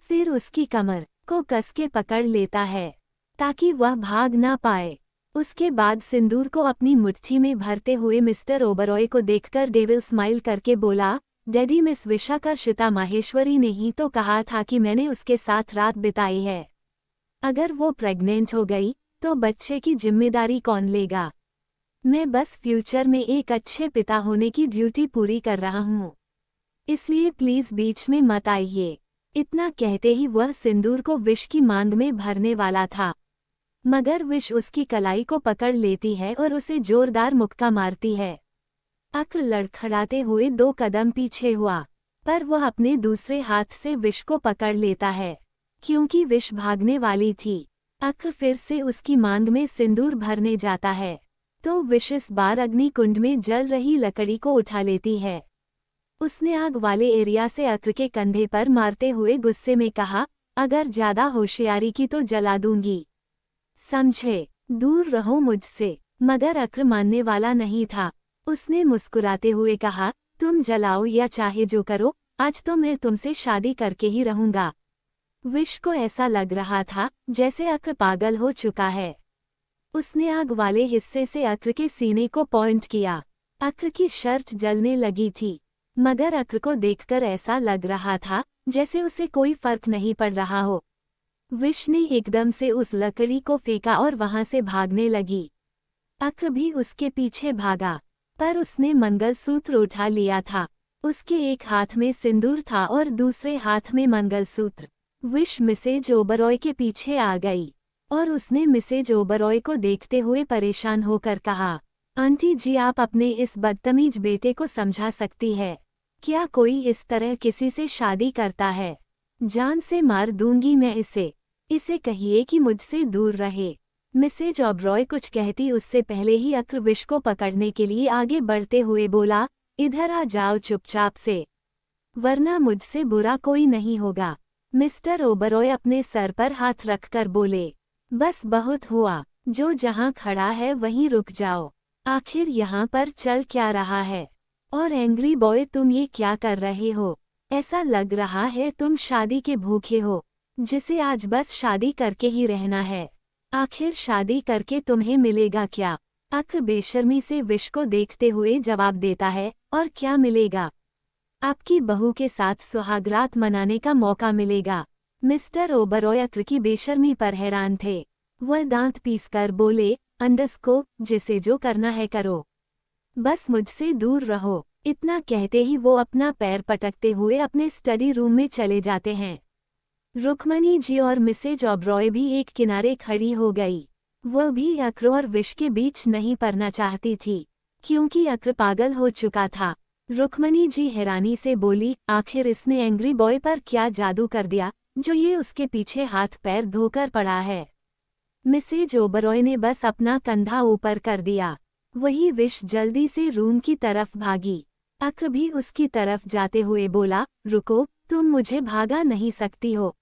फिर उसकी कमर को कस के पकड़ लेता है ताकि वह भाग ना पाए। उसके बाद सिंदूर को अपनी मुट्ठी में भरते हुए मिस्टर ओबरॉय को देखकर डेविल स्माइल करके बोला, डैडी, मिस विशाखर्षिता माहेश्वरी ने ही तो कहा था कि मैंने उसके साथ रात बिताई है। अगर वो प्रेग्नेंट हो गई तो बच्चे की जिम्मेदारी कौन लेगा? मैं बस फ्यूचर में एक अच्छे पिता होने की ड्यूटी पूरी कर रहा हूँ, इसलिए प्लीज बीच में मत आइए। इतना कहते ही वह सिंदूर को विश की मांग में भरने वाला था, मगर विश उसकी कलाई को पकड़ लेती है और उसे जोरदार मुक्का मारती है। अक्र लड़खड़ाते हुए 2 कदम पीछे हुआ, पर वह अपने दूसरे हाथ से विश को पकड़ लेता है, क्योंकि विश भागने वाली थी। अक्र फिर से उसकी मांग में सिंदूर भरने जाता है, तो विश इस बार अग्निकुंड में जल रही लकड़ी को उठा लेती है। उसने आग वाले एरिया से अक्र के कंधे पर मारते हुए गुस्से में कहा, अगर ज्यादा होशियारी की तो जला दूंगी, समझे? दूर रहो मुझसे। मगर अक्र मानने वाला नहीं था। उसने मुस्कुराते हुए कहा, तुम जलाओ या चाहे जो करो, आज तो मैं तुमसे शादी करके ही रहूंगा। विश को ऐसा लग रहा था जैसे अक्र पागल हो चुका है। उसने आग वाले हिस्से से अक्र के सीने को पॉइंट किया। अक्र की शर्ट जलने लगी थी, मगर अक्र को देखकर ऐसा लग रहा था जैसे उसे कोई फर्क नहीं पड़ रहा हो। विश ने एकदम से उस लकड़ी को फेंका और वहां से भागने लगी। अक्र भी उसके पीछे भागा, पर उसने मंगलसूत्र उठा लिया था। उसके एक हाथ में सिंदूर था और दूसरे हाथ में मंगलसूत्र। विश मिसेज ओबरॉय के पीछे आ गई और उसने मिसेज ओबरॉय को देखते हुए परेशान होकर कहा, आंटी जी, आप अपने इस बदतमीज बेटे को समझा सकती है? क्या कोई इस तरह किसी से शादी करता है? जान से मार दूंगी मैं इसे कहिए कि मुझसे दूर रहे। मिसेज ओबरॉय कुछ कहती उससे पहले ही अक्र विश को पकड़ने के लिए आगे बढ़ते हुए बोला, इधर आ जाओ चुपचाप से, वरना मुझसे बुरा कोई नहीं होगा। मिस्टर ओबरॉय अपने सर पर हाथ रखकर बोले, बस बहुत हुआ, जो जहां खड़ा है वहीं रुक जाओ। आखिर यहाँ पर चल क्या रहा है? और एंग्री बॉय, तुम ये क्या कर रहे हो? ऐसा लग रहा है तुम शादी के भूखे हो, जिसे आज बस शादी करके ही रहना है। आखिर शादी करके तुम्हें मिलेगा क्या? अक्र बेशर्मी से विश को देखते हुए जवाब देता है, और क्या मिलेगा? आपकी बहू के साथ सुहागरात मनाने का मौका मिलेगा। मिस्टर ओबरॉय अक्र की बेशर्मी पर हैरान थे। वह दांत पीसकर बोले, अंडरस्को, जिसे जो करना है करो, बस मुझसे दूर रहो। इतना कहते ही वो अपना पैर पटकते हुए अपने स्टडी रूम में चले जाते हैं। रुक्मणी जी और मिसेज ओबरॉय भी एक किनारे खड़ी हो गई। वह भी अक्र और विश के बीच नहीं पड़ना चाहती थी, क्योंकि अक्र पागल हो चुका था। रुक्मणी जी हैरानी से बोली, आखिर इसने एंग्री बॉय पर क्या जादू कर दिया जो ये उसके पीछे हाथ पैर धोकर पड़ा है? मिसेज ओबरॉय ने बस अपना कंधा ऊपर कर दिया। वही विश जल्दी से रूम की तरफ भागी। अक्र भी उसकी तरफ जाते हुए बोला, रुको, तुम मुझे भागा नहीं सकती हो।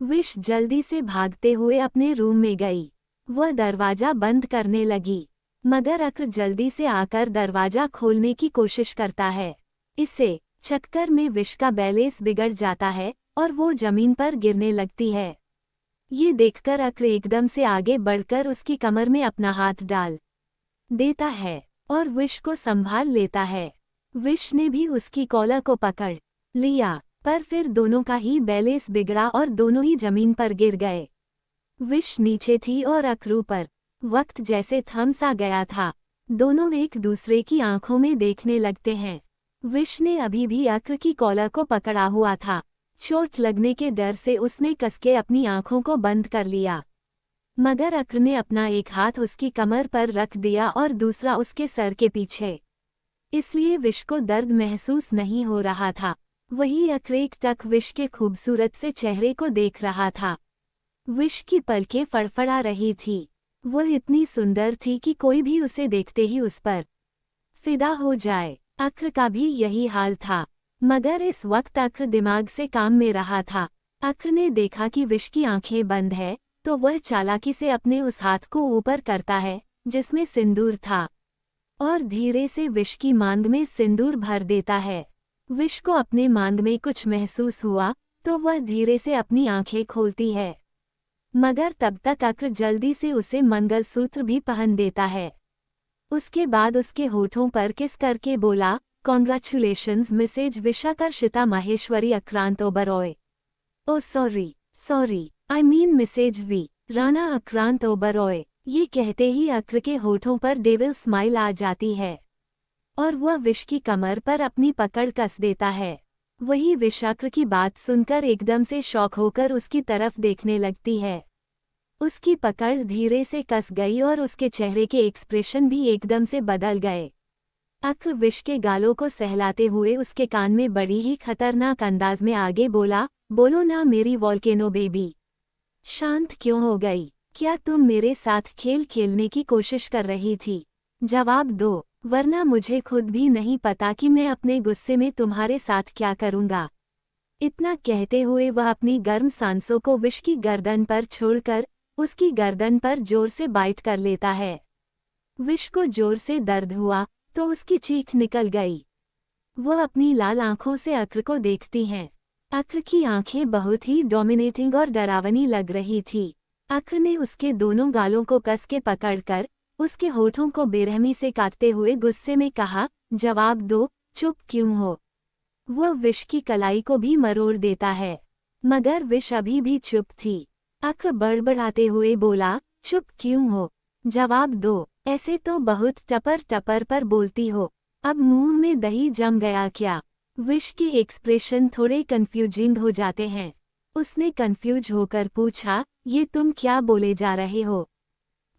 विश जल्दी से भागते हुए अपने रूम में गई। वह दरवाजा बंद करने लगी, मगर अक्र जल्दी से आकर दरवाजा खोलने की कोशिश करता है। इससे चक्कर में विश का बैलेंस बिगड़ जाता है और वो जमीन पर गिरने लगती है। ये देखकर अक्र एकदम से आगे बढ़कर उसकी कमर में अपना हाथ डाल देता है और विश को संभाल लेता है। विश ने भी उसकी कॉलर को पकड़ लिया, पर फिर दोनों का ही बैलेंस बिगड़ा और दोनों ही जमीन पर गिर गए। विश नीचे थी और अक्र ऊपर। वक्त जैसे थम सा गया था। दोनों एक दूसरे की आंखों में देखने लगते हैं। विश ने अभी भी अक्र की कॉलर को पकड़ा हुआ था। चोट लगने के डर से उसने कसके अपनी आंखों को बंद कर लिया, मगर अक्र ने अपना एक हाथ उसकी कमर पर रख दिया और दूसरा उसके सर के पीछे। इसलिए विश को दर्द महसूस नहीं हो रहा था। वही अक्र एक टक विश के खूबसूरत से चेहरे को देख रहा था। विश की पलकें फड़फड़ा रही थी। वह इतनी सुंदर थी कि कोई भी उसे देखते ही उस पर फिदा हो जाए। अक्र का भी यही हाल था, मगर इस वक्त अक्र दिमाग से काम में रहा था। अक्र ने देखा कि विश की आंखें बंद है, तो वह चालाकी से अपने उस हाथ को ऊपर करता है जिसमें सिंदूर था, और धीरे से विश की मांग में सिंदूर भर देता है। विश को अपने मांग में कुछ महसूस हुआ तो वह धीरे से अपनी आंखें खोलती है, मगर तब तक अक्र जल्दी से उसे मंगलसूत्र भी पहन देता है। उसके बाद उसके होठों पर किस करके बोला, congratulations Mrs Vishakarshita Maheshwari Akrant Oberoi. Oh sorry, I mean Mrs V Rana Akrant Oberoi. ये कहते ही अक्र के होठों पर डेविल स्माइल आ जाती है और वह विश की कमर पर अपनी पकड़ कस देता है। वही विश अक्र की बात सुनकर एकदम से शॉक होकर उसकी तरफ देखने लगती है। उसकी पकड़ धीरे से कस गई और उसके चेहरे के एक्सप्रेशन भी एकदम से बदल गए। अक्र विश के गालों को सहलाते हुए उसके कान में बड़ी ही खतरनाक अंदाज में आगे बोला, बोलो ना मेरी वॉल्केनो बेबी, शांत क्यों हो गई? क्या तुम मेरे साथ खेल खेलने की कोशिश कर रही थी? जवाब दो, वरना मुझे खुद भी नहीं पता कि मैं अपने गुस्से में तुम्हारे साथ क्या करूंगा। इतना कहते हुए वह अपनी गर्म सांसों को विश की गर्दन पर छोड़कर उसकी गर्दन पर जोर से बाइट कर लेता है। विश को जोर से दर्द हुआ तो उसकी चीख निकल गई। वह अपनी लाल आंखों से अक्र को देखती हैं। अक्र की आंखें बहुत ही डोमिनेटिंग और डरावनी लग रही थी। अक्र ने उसके दोनों गालों को कस के पकड़कर उसके होठों को बेरहमी से काटते हुए गुस्से में कहा, जवाब दो, चुप क्यों हो? वह विश की कलाई को भी मरोड़ देता है, मगर विश अभी भी चुप थी। अक्र बड़बड़ाते हुए बोला, चुप क्यों हो? जवाब दो, ऐसे तो बहुत टपर टपर पर बोलती हो, अब मुंह में दही जम गया क्या? विश के एक्सप्रेशन थोड़े कंफ्यूजिंग हो जाते हैं। उसने कंफ्यूज होकर पूछा, ये तुम क्या बोले जा रहे हो?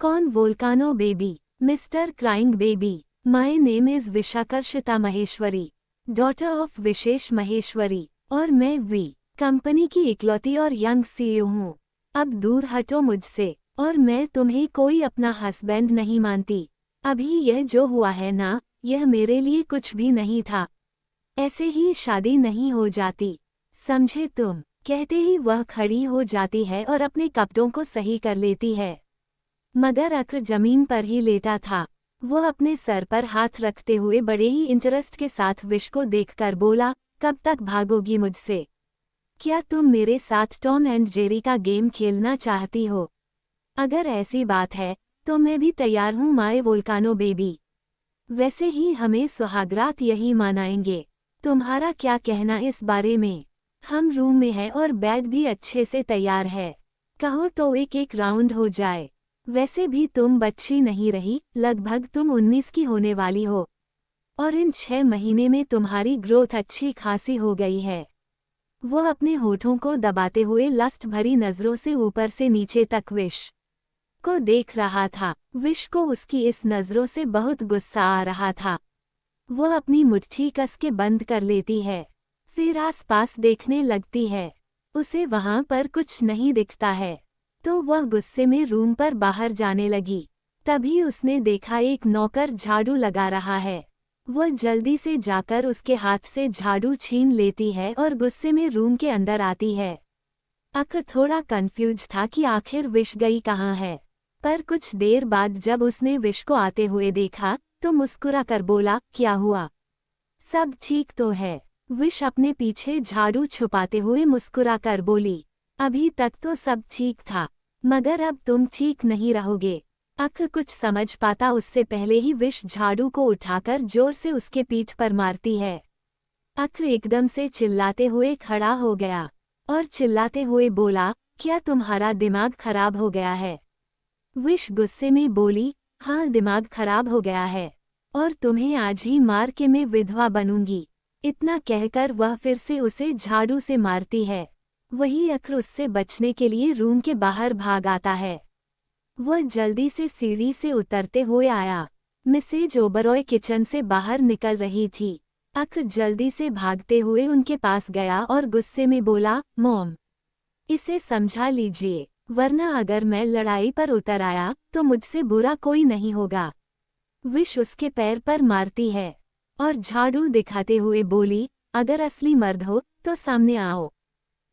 कौन volcano baby? Mister crying baby, my name is Vishakarshita Maheshwari, daughter of Vishesh Maheshwari, और मैं वी कंपनी की इकलौती और यंग सीईओ हूँ। अब दूर हटो मुझसे, और मैं तुम्हें कोई अपना हस्बैंड नहीं मानती। अभी यह जो हुआ है ना, यह मेरे लिए कुछ भी नहीं था। ऐसे ही शादी नहीं हो जाती, समझे तुम? कहते ही वह खड़ी हो जाती है और अपने कपड़ों को सही कर लेती है, मगर अक्र जमीन पर ही लेटा था। वह अपने सर पर हाथ रखते हुए बड़े ही इंटरेस्ट के साथ विश को देखकर बोला, कब तक भागोगी मुझसे? क्या तुम मेरे साथ टॉम एंड जेरी का गेम खेलना चाहती हो? अगर ऐसी बात है तो मैं भी तैयार हूँ माय वोल्कानो बेबी। वैसे ही हमें सुहागरात यही मनाएंगे। तुम्हारा क्या कहना इस बारे में? हम रूम में हैं और बैग भी अच्छे से तैयार है। कहो तो एक एक राउंड हो जाए। वैसे भी तुम बच्ची नहीं रही, लगभग तुम 19 की होने वाली हो, और इन 6 महीने में तुम्हारी ग्रोथ अच्छी खासी हो गई है। वह अपने होठों को दबाते हुए लस्ट भरी नजरों से ऊपर से नीचे तक विश को देख रहा था। विश को उसकी इस नजरों से बहुत गुस्सा आ रहा था। वह अपनी मुट्ठी कस के बंद कर लेती है, फिर आसपास देखने लगती है। उसे वहां पर कुछ नहीं दिखता है। तो वह गुस्से में रूम पर बाहर जाने लगी। तभी उसने देखा एक नौकर झाड़ू लगा रहा है। वह जल्दी से जाकर उसके हाथ से झाड़ू छीन लेती है और गुस्से में रूम के अंदर आती है। अक्र थोड़ा कंफ्यूज था कि आखिर विश गई कहाँ है, पर कुछ देर बाद जब उसने विश को आते हुए देखा तो मुस्कुरा कर बोला, क्या हुआ, सब ठीक तो है। विश अपने पीछे झाड़ू छुपाते हुए मुस्कुरा कर बोली, अभी तक तो सब ठीक था, मगर अब तुम ठीक नहीं रहोगे। अक्र कुछ समझ पाता उससे पहले ही विश झाड़ू को उठाकर जोर से उसके पीठ पर मारती है। अक्र एकदम से चिल्लाते हुए खड़ा हो गया और चिल्लाते हुए बोला, क्या तुम्हारा दिमाग खराब हो गया है? विश गुस्से में बोली, हाँ दिमाग खराब हो गया है, और तुम्हें आज ही मार के मैं विधवा बनूंगी। इतना कहकर वह फिर से उसे झाड़ू से मारती है। वही अक्र उससे बचने के लिए रूम के बाहर भाग आता है। वह जल्दी से सीढ़ी से उतरते हुए आया। मिसेज ओबरॉय किचन से बाहर निकल रही थी। अक्र जल्दी से भागते हुए उनके पास गया और गुस्से में बोला, मॉम, इसे समझा लीजिए, वरना अगर मैं लड़ाई पर उतर आया तो मुझसे बुरा कोई नहीं होगा। विश उसके पैर पर मारती है और झाड़ू दिखाते हुए बोली, अगर असली मर्द हो तो सामने आओ,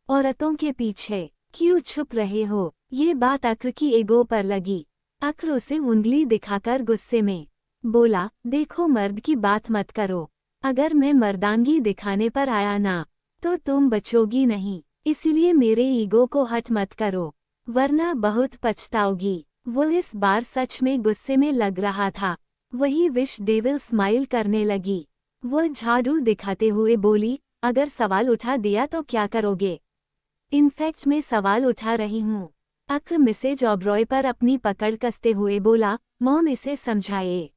औरतों के पीछे क्यों छुप रहे हो? ये बात अक्र की ईगो पर लगी। अक्र उसे उंगली दिखाकर गुस्से में बोला, देखो मर्द की बात मत करो, अगर मैं मर्दानगी दिखाने पर आया ना तो तुम बचोगी नहीं, इसलिए मेरे ईगो को हट मत करो, वरना बहुत पछताओगी। वो इस बार सच में गुस्से में लग रहा था। वही विश डेविल स्माइल करने लगी। वो झाड़ू दिखाते हुए बोली, अगर सवाल उठा दिया तो क्या करोगे? इनफैक्ट मैं सवाल उठा रही हूँ। अक्र मिसेज ओबरॉय पर अपनी पकड़ कसते हुए बोला, मॉम इसे समझाए।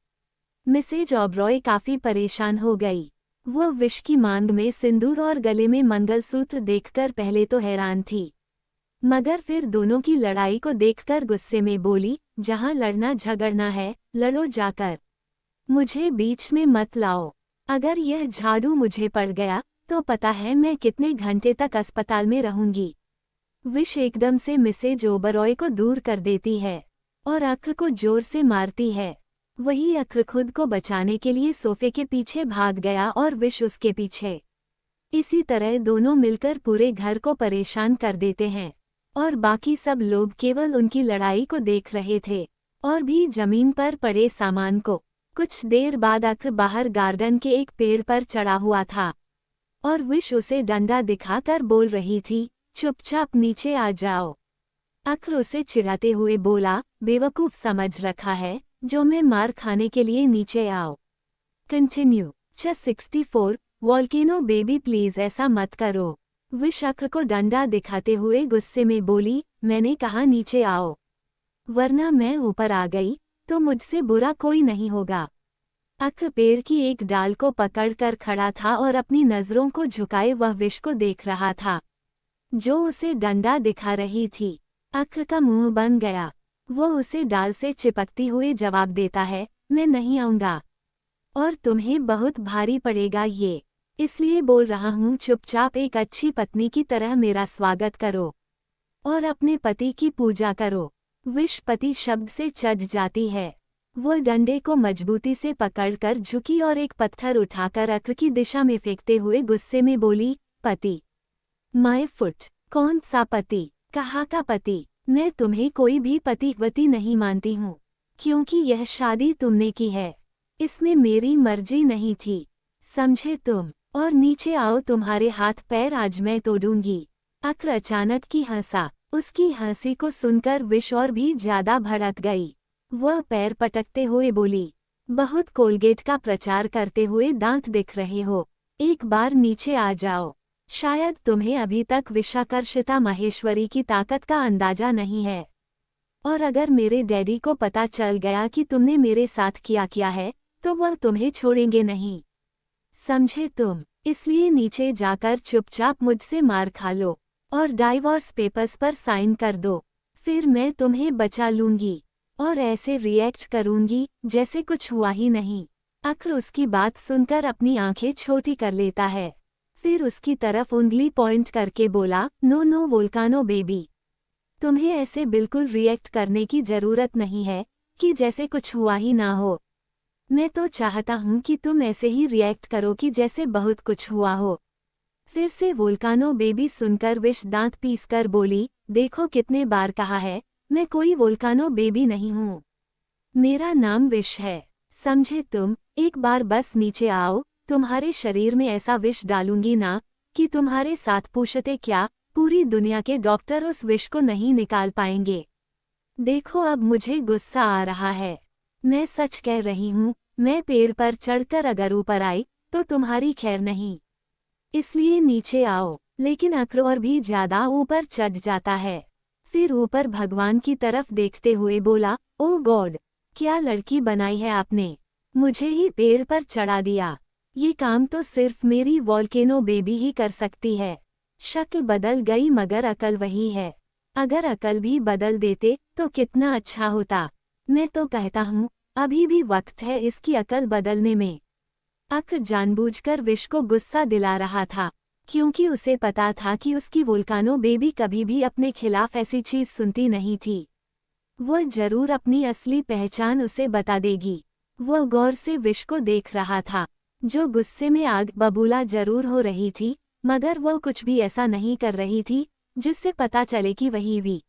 मिसेज ओबरॉय काफी परेशान हो गई। वो विश की मांग में सिंदूर और गले में मंगलसूत्र देखकर पहले तो हैरान थी, मगर फिर दोनों की लड़ाई को देखकर गुस्से में बोली, जहां लड़ना झगड़ना है लड़ो जाकर, मुझे बीच में मत लाओ। अगर यह झाड़ू मुझे पड़ गया तो पता है मैं कितने घंटे तक अस्पताल में रहूंगी। विश एकदम से मिसेज ओबरॉय को दूर कर देती है और अक्र को जोर से मारती है। वही अक्र खुद को बचाने के लिए सोफे के पीछे भाग गया और विश उसके पीछे। इसी तरह दोनों मिलकर पूरे घर को परेशान कर देते हैं और बाकी सब लोग केवल उनकी लड़ाई को देख रहे थे और भी जमीन पर पड़े सामान को। कुछ देर बाद अक्र बाहर गार्डन के एक पेड़ पर चढ़ा हुआ था और विश उसे डंडा दिखाकर बोल रही थी, चुपचाप नीचे आ जाओ। अक्र उसे चिढ़ाते हुए बोला, बेवकूफ समझ रखा है जो मैं मार खाने के लिए नीचे आओ। कंटिन्यू। 64 वॉल्केनो बेबी प्लीज ऐसा मत करो। विश अक्र को डंडा दिखाते हुए गुस्से में बोली, मैंने कहा नीचे आओ, वरना मैं ऊपर आ गई तो मुझसे बुरा कोई नहीं होगा। अक्र पेड़ की एक डाल को पकड़कर खड़ा था और अपनी नजरों को झुकाए वह विश को देख रहा था जो उसे डंडा दिखा रही थी। अक्र का मुंह बन गया। वो उसे डाल से चिपकती हुई जवाब देता है, मैं नहीं आऊंगा और तुम्हें बहुत भारी पड़ेगा ये, इसलिए बोल रहा हूँ चुपचाप एक अच्छी पत्नी की तरह मेरा स्वागत करो और अपने पति की पूजा करो। विश पति शब्द से चढ़ जाती है। वो डंडे को मजबूती से पकड़कर झुकी और एक पत्थर उठाकर अक्र की दिशा में फेंकते हुए गुस्से में बोली, पति? माय फुट, कौन सा पति? कहाँ का पति? मैं तुम्हें कोई भी पतिवती नहीं मानती हूँ, क्योंकि यह शादी तुमने की है, इसमें मेरी मर्जी नहीं थी, समझे तुम? और नीचे आओ, तुम्हारे हाथ पैर आज मैं तोड़ूंगी। अक्र अचानक की हंसा। उसकी हंसी को सुनकर विश और भी ज्यादा भड़क गई। वह पैर पटकते हुए बोली, बहुत कोलगेट का प्रचार करते हुए दांत दिख रहे हो, एक बार नीचे आ जाओ। शायद तुम्हें अभी तक विशाकर्षिता महेश्वरी की ताकत का अंदाजा नहीं है, और अगर मेरे डैडी को पता चल गया कि तुमने मेरे साथ किया है तो वह तुम्हें छोड़ेंगे नहीं, समझे तुम? इसलिए नीचे जाकर चुपचाप मुझसे मार खा लो और डाइवोर्स पेपर्स पर साइन कर दो, फिर मैं तुम्हें बचा लूंगी और ऐसे रिएक्ट करूंगी जैसे कुछ हुआ ही नहीं। अक्र उसकी बात सुनकर अपनी आंखें छोटी कर लेता है, फिर उसकी तरफ उंगली पॉइंट करके बोला, नो नो वोल्कानो बेबी, तुम्हें ऐसे बिल्कुल रिएक्ट करने की जरूरत नहीं है कि जैसे कुछ हुआ ही ना हो। मैं तो चाहता हूँ कि तुम ऐसे ही रिएक्ट करो कि जैसे बहुत कुछ हुआ हो। फिर से वोल्कानो बेबी सुनकर विश दांत पीसकर बोली, देखो कितने बार कहा है, मैं कोई वोल्कानो बेबी नहीं हूँ। मेरा नाम विश है, समझे तुम? एक बार बस नीचे आओ, तुम्हारे शरीर में ऐसा विष डालूंगी ना कि तुम्हारे साथ पूछते क्या पूरी दुनिया के डॉक्टर उस विष को नहीं निकाल पाएंगे। देखो अब मुझे गुस्सा आ रहा है, मैं सच कह रही हूँ, मैं पेड़ पर चढ़कर अगर ऊपर आई तो तुम्हारी खैर नहीं, इसलिए नीचे आओ। लेकिन अक्र और भी ज्यादा ऊपर चढ़ जाता है। फिर ऊपर भगवान की तरफ देखते हुए बोला, ओ गॉड, क्या लड़की बनाई है आपने, मुझे ही पेड़ पर चढ़ा दिया। ये काम तो सिर्फ मेरी वॉल्केनो बेबी ही कर सकती है। शक्ल बदल गई मगर अकल वही है। अगर अकल भी बदल देते तो कितना अच्छा होता। मैं तो कहता हूँ अभी भी वक्त है इसकी अकल बदलने में। अक्र जानबूझकर विश को गुस्सा दिला रहा था, क्योंकि उसे पता था कि उसकी वोल्कानो बेबी कभी भी अपने खिलाफ ऐसी चीज सुनती नहीं थी। वो जरूर अपनी असली पहचान उसे बता देगी। वो गौर से विश को देख रहा था, जो गुस्से में आग बबूला जरूर हो रही थी, मगर वो कुछ भी ऐसा नहीं कर रही थी जिससे पता चले कि वही वी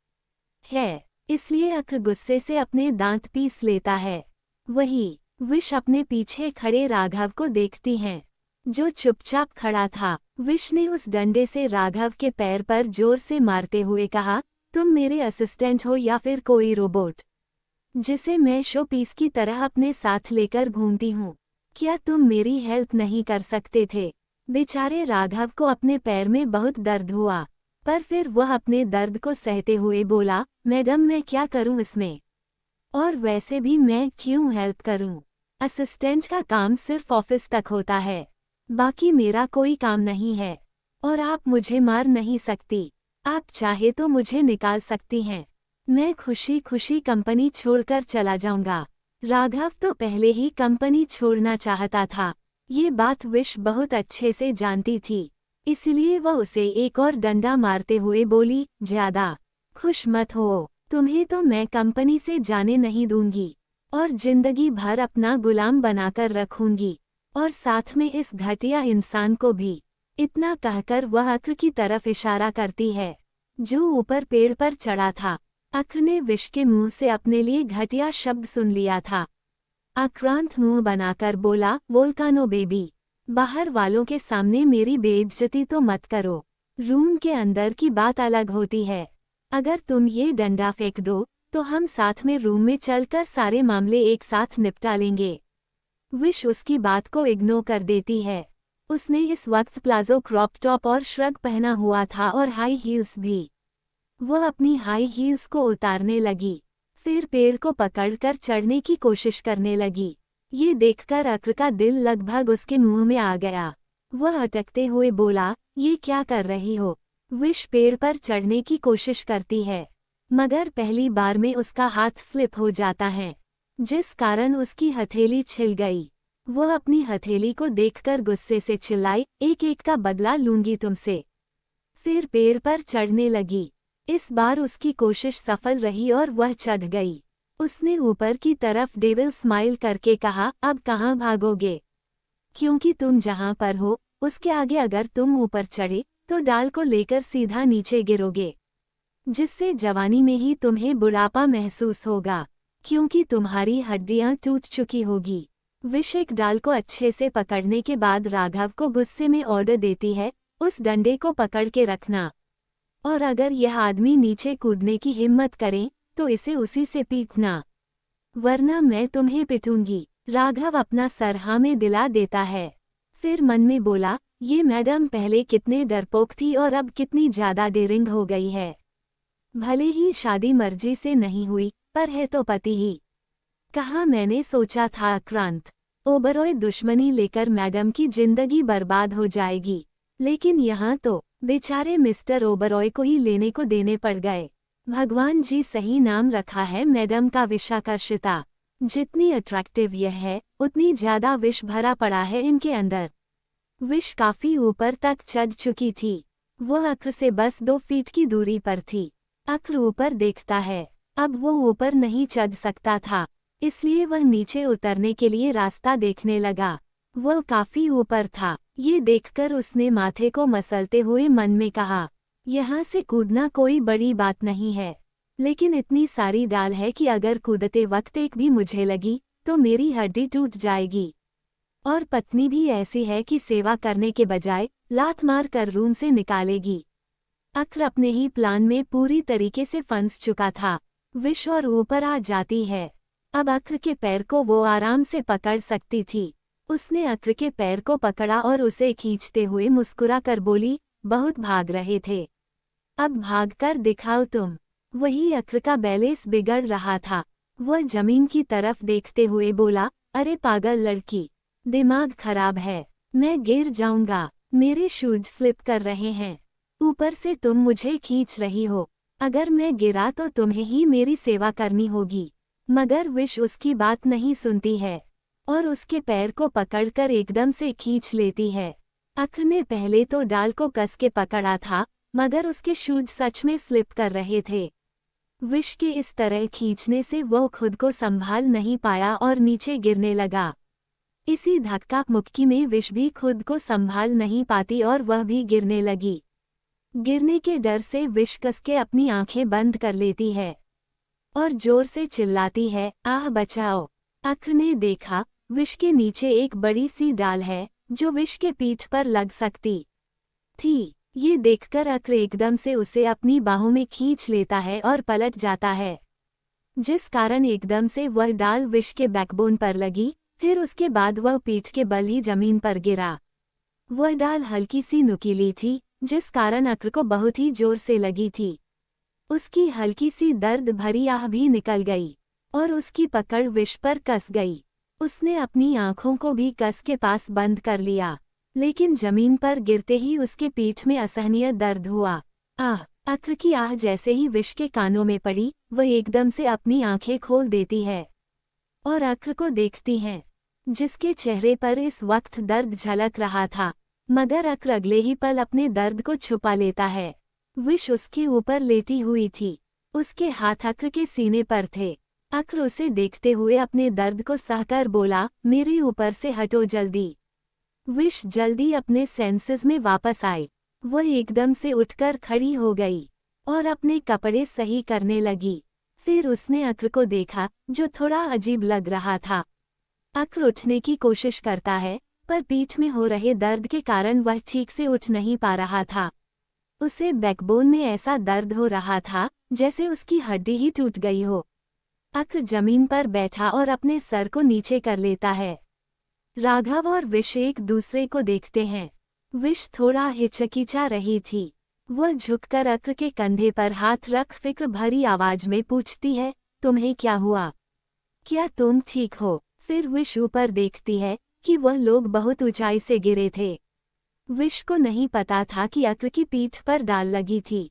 है। इसलिए अक्र गुस्से से अपने दांत पीस लेता है। वही विश अपने पीछे खड़े राघव को देखती हैं, जो चुपचाप खड़ा था। विश ने उस डंडे से राघव के पैर पर जोर से मारते हुए कहा, तुम मेरे असिस्टेंट हो या फिर कोई रोबोट जिसे मैं शो पीस की तरह अपने साथ लेकर घूमती हूँ? क्या तुम मेरी हेल्प नहीं कर सकते थे? बेचारे राघव को अपने पैर में बहुत दर्द हुआ, पर फिर वह अपने दर्द को सहते हुए बोला, मैडम मैं क्या करूं इसमें, और वैसे भी मैं क्यों हेल्प करूं? असिस्टेंट का काम सिर्फ ऑफिस तक होता है, बाकी मेरा कोई काम नहीं है। और आप मुझे मार नहीं सकती, आप चाहे तो मुझे निकाल सकती हैं, मैं खुशी खुशी कंपनी छोड़कर चला जाऊंगा। राघव तो पहले ही कंपनी छोड़ना चाहता था, ये बात विश बहुत अच्छे से जानती थी, इसलिए वह उसे एक और डंडा मारते हुए बोली, ज्यादा खुश मत हो, तुम्हें तो मैं कंपनी से जाने नहीं दूंगी और जिंदगी भर अपना गुलाम बनाकर रखूंगी, और साथ में इस घटिया इंसान को भी। इतना कहकर वह अक्र की तरफ इशारा करती है, जो ऊपर पेड़ पर चढ़ा था। अक्र ने विश के मुंह से अपने लिए घटिया शब्द सुन लिया था। आक्रांत मुंह बनाकर बोला, वोल्कानो बेबी, बाहर वालों के सामने मेरी बेइज्जती तो मत करो। रूम के अंदर की बात अलग होती है, अगर तुम ये डंडा फेंक दो तो हम साथ में रूम में चलकर सारे मामले एक साथ निपटा लेंगे। विश उसकी बात को इग्नोर कर देती है। उसने इस वक्त प्लाजो क्रॉप टॉप और श्रग पहना हुआ था और हाई हील्स भी। वह अपनी हाई हील्स को उतारने लगी, फिर पेड़ को पकड़कर चढ़ने की कोशिश करने लगी। ये देखकर अक्र का दिल लगभग उसके मुंह में आ गया। वह अटकते हुए बोला, ये क्या कर रही हो? विश पेड़ पर चढ़ने की कोशिश करती है, मगर पहली बार में उसका हाथ स्लिप हो जाता है, जिस कारण उसकी हथेली छिल गई। वह अपनी हथेली को देखकर गुस्से से चिल्लाई, एक एक का बदला लूंगी तुमसे। फिर पेड़ पर चढ़ने लगी। इस बार उसकी कोशिश सफल रही और वह चढ़ गई। उसने ऊपर की तरफ डेविल स्माइल करके कहा, अब कहाँ भागोगे? क्योंकि तुम जहाँ पर हो उसके आगे अगर तुम ऊपर चढ़े तो डाल को लेकर सीधा नीचे गिरोगे, जिससे जवानी में ही तुम्हें बुढ़ापा महसूस होगा, क्योंकि तुम्हारी हड्डियां टूट चुकी होगी। विश एक डाल को अच्छे से पकड़ने के बाद राघव को गुस्से में ऑर्डर देती है, उस डंडे को पकड़ के रखना, और अगर यह आदमी नीचे कूदने की हिम्मत करे तो इसे उसी से पीटना, वरना मैं तुम्हें पिटूंगी। राघव अपना सर हाँ में दिला देता है, फिर मन में बोला, ये मैडम पहले कितने डरपोक थी और अब कितनी ज्यादा डेयरिंग हो गई है। भले ही शादी मर्जी से नहीं हुई, पर है तो पति ही। कहाँ मैंने सोचा था आक्रांत ओबरॉय दुश्मनी लेकर मैडम की जिंदगी बर्बाद हो जाएगी, लेकिन यहाँ तो बेचारे मिस्टर ओबरॉय को ही लेने को देने पड़ गए। भगवान जी सही नाम रखा है मैडम का, विशाकर्षिता। जितनी अट्रैक्टिव यह है उतनी ज्यादा विष भरा पड़ा है इनके अंदर। विष काफी ऊपर तक चढ़ चुकी थी, वह अक्र से बस 2 फीट की दूरी पर थी। अक्र ऊपर देखता है। अब वो ऊपर नहीं चढ़ सकता था, इसलिए वह नीचे उतरने के लिए रास्ता देखने लगा। वह काफी ऊपर था। ये देखकर उसने माथे को मसलते हुए मन में कहा, यहाँ से कूदना कोई बड़ी बात नहीं है, लेकिन इतनी सारी डाल है कि अगर कूदते वक्त एक भी मुझे लगी तो मेरी हड्डी टूट जाएगी। और पत्नी भी ऐसी है कि सेवा करने के बजाय लात मार कर रूम से निकालेगी। अक्र अपने ही प्लान में पूरी तरीके से फंस चुका था। विश और ऊपर आ जाती है। अब अक्र के पैर को वो आराम से पकड़ सकती थी। उसने अक्र के पैर को पकड़ा और उसे खींचते हुए मुस्कुरा कर बोली, बहुत भाग रहे थे, अब भाग कर दिखाओ तुम। वही अक्र का बैलेंस बिगड़ रहा था। वह जमीन की तरफ देखते हुए बोला, अरे पागल लड़की, दिमाग खराब है, मैं गिर जाऊंगा, मेरे शूज स्लिप कर रहे हैं, ऊपर से तुम मुझे खींच रही हो, अगर मैं गिरा तो तुम्हें ही मेरी सेवा करनी होगी। मगर विश उसकी बात नहीं सुनती है और उसके पैर को पकड़कर एकदम से खींच लेती है। अक्र ने पहले तो डाल को कस के पकड़ा था, मगर उसके शूज सच में स्लिप कर रहे थे। विश के इस तरह खींचने से वो खुद को संभाल नहीं पाया और नीचे गिरने लगा। इसी धक्का मुक्की में विश भी खुद को संभाल नहीं पाती और वह भी गिरने लगी। गिरने के डर से विश कस के अपनी आंखें बंद कर लेती है और जोर से चिल्लाती है, आह बचाओ। अक्र ने देखा, विश के नीचे एक बड़ी सी डाल है जो विश के पीठ पर लग सकती थी। ये देखकर अक्र एकदम से उसे अपनी बाहों में खींच लेता है और पलट जाता है, जिस कारण एकदम से वह डाल विश के बैकबोन पर लगी। फिर उसके बाद वह पीठ के बल ही जमीन पर गिरा। वह डाल हल्की सी नुकीली थी, जिस कारण अक्र को बहुत ही जोर से लगी थी। उसकी हल्की सी दर्द भरी आह भी निकल गई और उसकी पकड़ विश पर कस गई। उसने अपनी आंखों को भी कस के पास बंद कर लिया, लेकिन जमीन पर गिरते ही उसके पीठ में असहनीय दर्द हुआ। आह! अक्र की आह जैसे ही विश के कानों में पड़ी, वह एकदम से अपनी आंखें खोल देती है और अक्र को देखती है, जिसके चेहरे पर इस वक्त दर्द झलक रहा था। मगर अक्र अगले ही पल अपने दर्द को छुपा लेता है। विश उसके ऊपर लेटी हुई थी, उसके हाथ अक्र के सीने पर थे। अक्र उसे देखते हुए अपने दर्द को सहकर बोला, मेरे ऊपर से हटो जल्दी। विश जल्दी अपने सेंसेस में वापस आई। वह एकदम से उठकर खड़ी हो गई और अपने कपड़े सही करने लगी। फिर उसने अक्र को देखा, जो थोड़ा अजीब लग रहा था। अक्र उठने की कोशिश करता है, पर पीठ में हो रहे दर्द के कारण वह ठीक से उठ नहीं पा रहा था। उसे बैकबोन में ऐसा दर्द हो रहा था जैसे उसकी हड्डी ही टूट गई हो। अक्र जमीन पर बैठा और अपने सर को नीचे कर लेता है। राघव और विश एक दूसरे को देखते हैं। विश थोड़ा हिचकिचा रही थी। वह झुककर अक्र के कंधे पर हाथ रख फिक्र भरी आवाज में पूछती है, तुम्हें क्या हुआ? क्या तुम ठीक हो? फिर विश ऊपर देखती है कि वह लोग बहुत ऊंचाई से गिरे थे। विश को नहीं पता था कि अक्र की पीठ पर डाल लगी थी,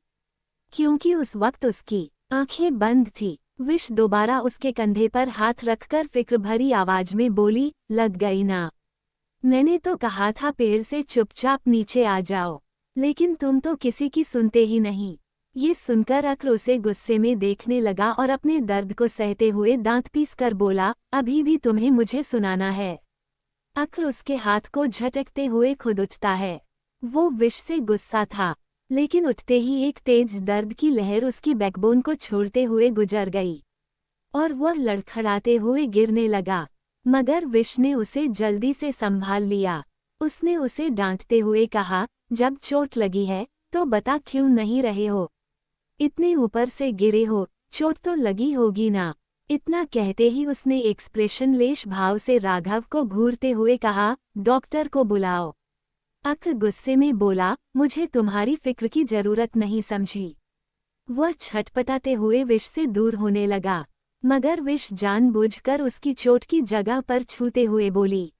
क्योंकि उस वक्त उसकी आंखें बंद थी। विश दोबारा उसके कंधे पर हाथ रखकर फिक्र भरी आवाज में बोली, लग गई ना? मैंने तो कहा था पेड़ से चुपचाप नीचे आ जाओ, लेकिन तुम तो किसी की सुनते ही नहीं। ये सुनकर अक्र उसे गुस्से में देखने लगा और अपने दर्द को सहते हुए दांत पीस कर बोला, अभी भी तुम्हें मुझे सुनाना है? अक्र उसके हाथ को झटकते हुए खुद उठता है। वो विश से गुस्सा था, लेकिन उठते ही एक तेज दर्द की लहर उसकी बैकबोन को छोड़ते हुए गुजर गई और वह लड़खड़ाते हुए गिरने लगा। मगर विश ने उसे जल्दी से संभाल लिया। उसने उसे डांटते हुए कहा, जब चोट लगी है तो बता क्यों नहीं रहे हो? इतने ऊपर से गिरे हो, चोट तो लगी होगी ना? इतना कहते ही उसने एक्सप्रेशन लेश भाव से राघव को घूरते हुए कहा, डॉक्टर को बुलाओ। अक्र गुस्से में बोला, मुझे तुम्हारी फिक्र की जरूरत नहीं समझी। वह छटपटाते हुए विश से दूर होने लगा, मगर विश जानबूझकर उसकी चोट की जगह पर छूते हुए बोली,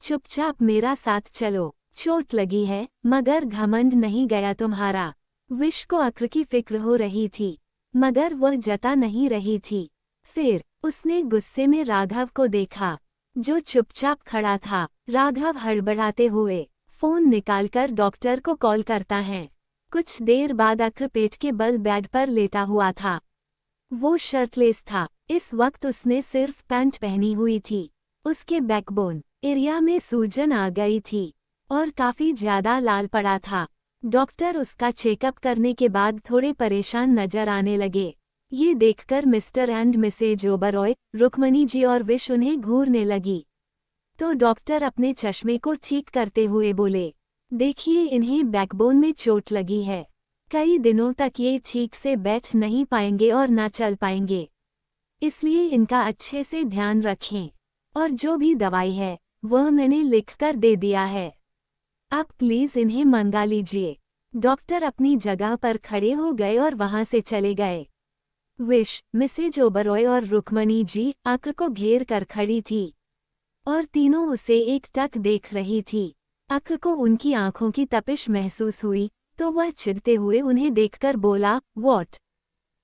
चुपचाप मेरा साथ चलो, चोट लगी है मगर घमंड नहीं गया तुम्हारा। विश को अक्र की फिक्र हो रही थी, मगर वह जता नहीं रही थी। फिर उसने गुस्से में राघव को देखा, जो चुपचाप खड़ा था। राघव हड़बड़ाते हुए फोन निकालकर डॉक्टर को कॉल करता है। कुछ देर बाद अक्र पेट के बल बेड पर लेटा हुआ था। वो शर्टलेस था। इस वक्त उसने सिर्फ पैंट पहनी हुई थी। उसके बैकबोन एरिया में सूजन आ गई थी और काफी ज्यादा लाल पड़ा था। डॉक्टर उसका चेकअप करने के बाद थोड़े परेशान नजर आने लगे। ये देखकर mister and Mrs Oberoi, Rukmini ji और विश उन्हें घूरने लगी। तो डॉक्टर अपने चश्मे को ठीक करते हुए बोले, देखिए इन्हें बैकबोन में चोट लगी है। कई दिनों तक ये ठीक से बैठ नहीं पाएंगे और ना चल पाएंगे, इसलिए इनका अच्छे से ध्यान रखें। और जो भी दवाई है वह मैंने लिखकर दे दिया है, आप प्लीज इन्हें मंगा लीजिए। डॉक्टर अपनी जगह पर खड़े हो गए और वहां से चले गए। विश, मिसेज ओबरॉय और रुक्मणी जी अक्र को घेर कर खड़ी थी और तीनों उसे एकटक देख रही थी। अक्र को उनकी आंखों की तपिश महसूस हुई तो वह चिढ़ते हुए उन्हें देखकर बोला, व्हाट?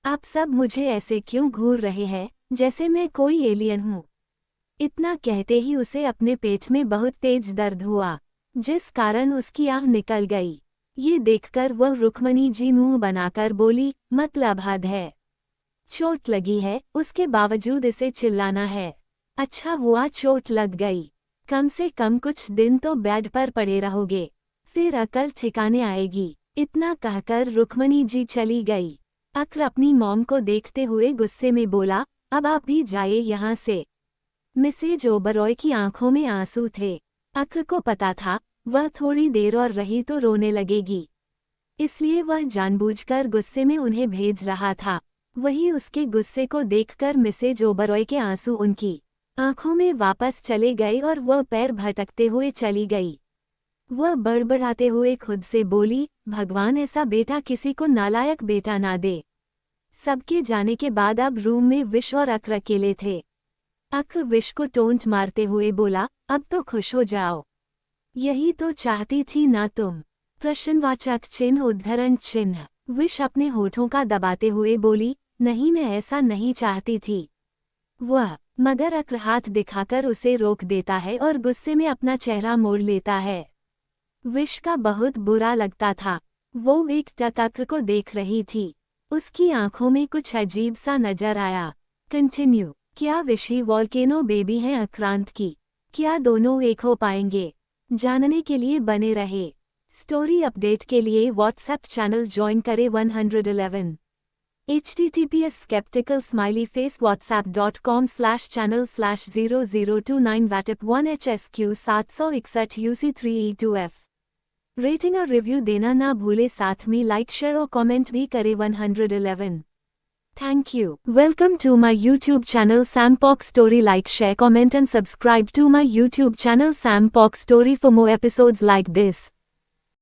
आप सब मुझे ऐसे क्यों घूर रहे हैं जैसे मैं कोई एलियन हूँ? इतना कहते ही उसे अपने पेट में बहुत तेज दर्द हुआ, जिस कारण उसकी आह निकल गई। ये देखकर वह रुक्मणी जी मुंह बनाकर बोली, मतलब हद है। चोट लगी है, उसके बावजूद इसे चिल्लाना है। अच्छा हुआ चोट लग गई, कम से कम कुछ दिन तो बेड पर पड़े रहोगे, फिर अकल ठिकाने आएगी। इतना कहकर रुक्मणी जी चली गई। अक्र अपनी मॉम को देखते हुए गुस्से में बोला, अब आप भी जाइए यहाँ से। मिसेज ओबरॉय की आंखों में आंसू थे। अक्र को पता था वह थोड़ी देर और रही तो रोने लगेगी, इसलिए वह जानबूझकर गुस्से में उन्हें भेज रहा था। वही उसके गुस्से को देखकर मिसेज ओबरॉय के आंसू उनकी आंखों में वापस चले गए और वह पैर भटकते हुए चली गई। वह बड़बड़ाते हुए खुद से बोली, भगवान ऐसा बेटा किसी को नालायक बेटा ना दे। सबके जाने के बाद अब रूम में विश और अक्र अकेले थे। अक्र विश को टोंट मारते हुए बोला, अब तो खुश हो जाओ, यही तो चाहती थी ना तुम? प्रश्नवाचक चिन्ह उद्धरण चिन्ह। विश अपने होठों का दबाते हुए बोली, नहीं मैं ऐसा नहीं चाहती थी। वह मगर अक्र हाथ दिखाकर उसे रोक देता है और गुस्से में अपना चेहरा मोड़ लेता है। विश का बहुत बुरा लगता था। वो एकटक अक्र को देख रही थी। उसकी आंखों में कुछ अजीब सा नजर आया। कंटिन्यू। क्या विश ही वॉल्केनो बेबी है आक्रांत की? क्या दोनों एक हो पाएंगे? जानने के लिए बने रहे। स्टोरी अपडेट के लिए व्हाट्सएप चैनल ज्वाइन करें 111। https skeptical smiley face whatsapp.com/channel/0029 WATIP 1HSQ 761 UC3E2F। Rating और रिव्यू देना ना भूले, साथ में लाइक शेयर और कमेंट भी करें 111। Thank you. Welcome to my YouTube channel Sampok Story. Like, share, comment and subscribe to my YouTube channel Sampok Story for more episodes like this.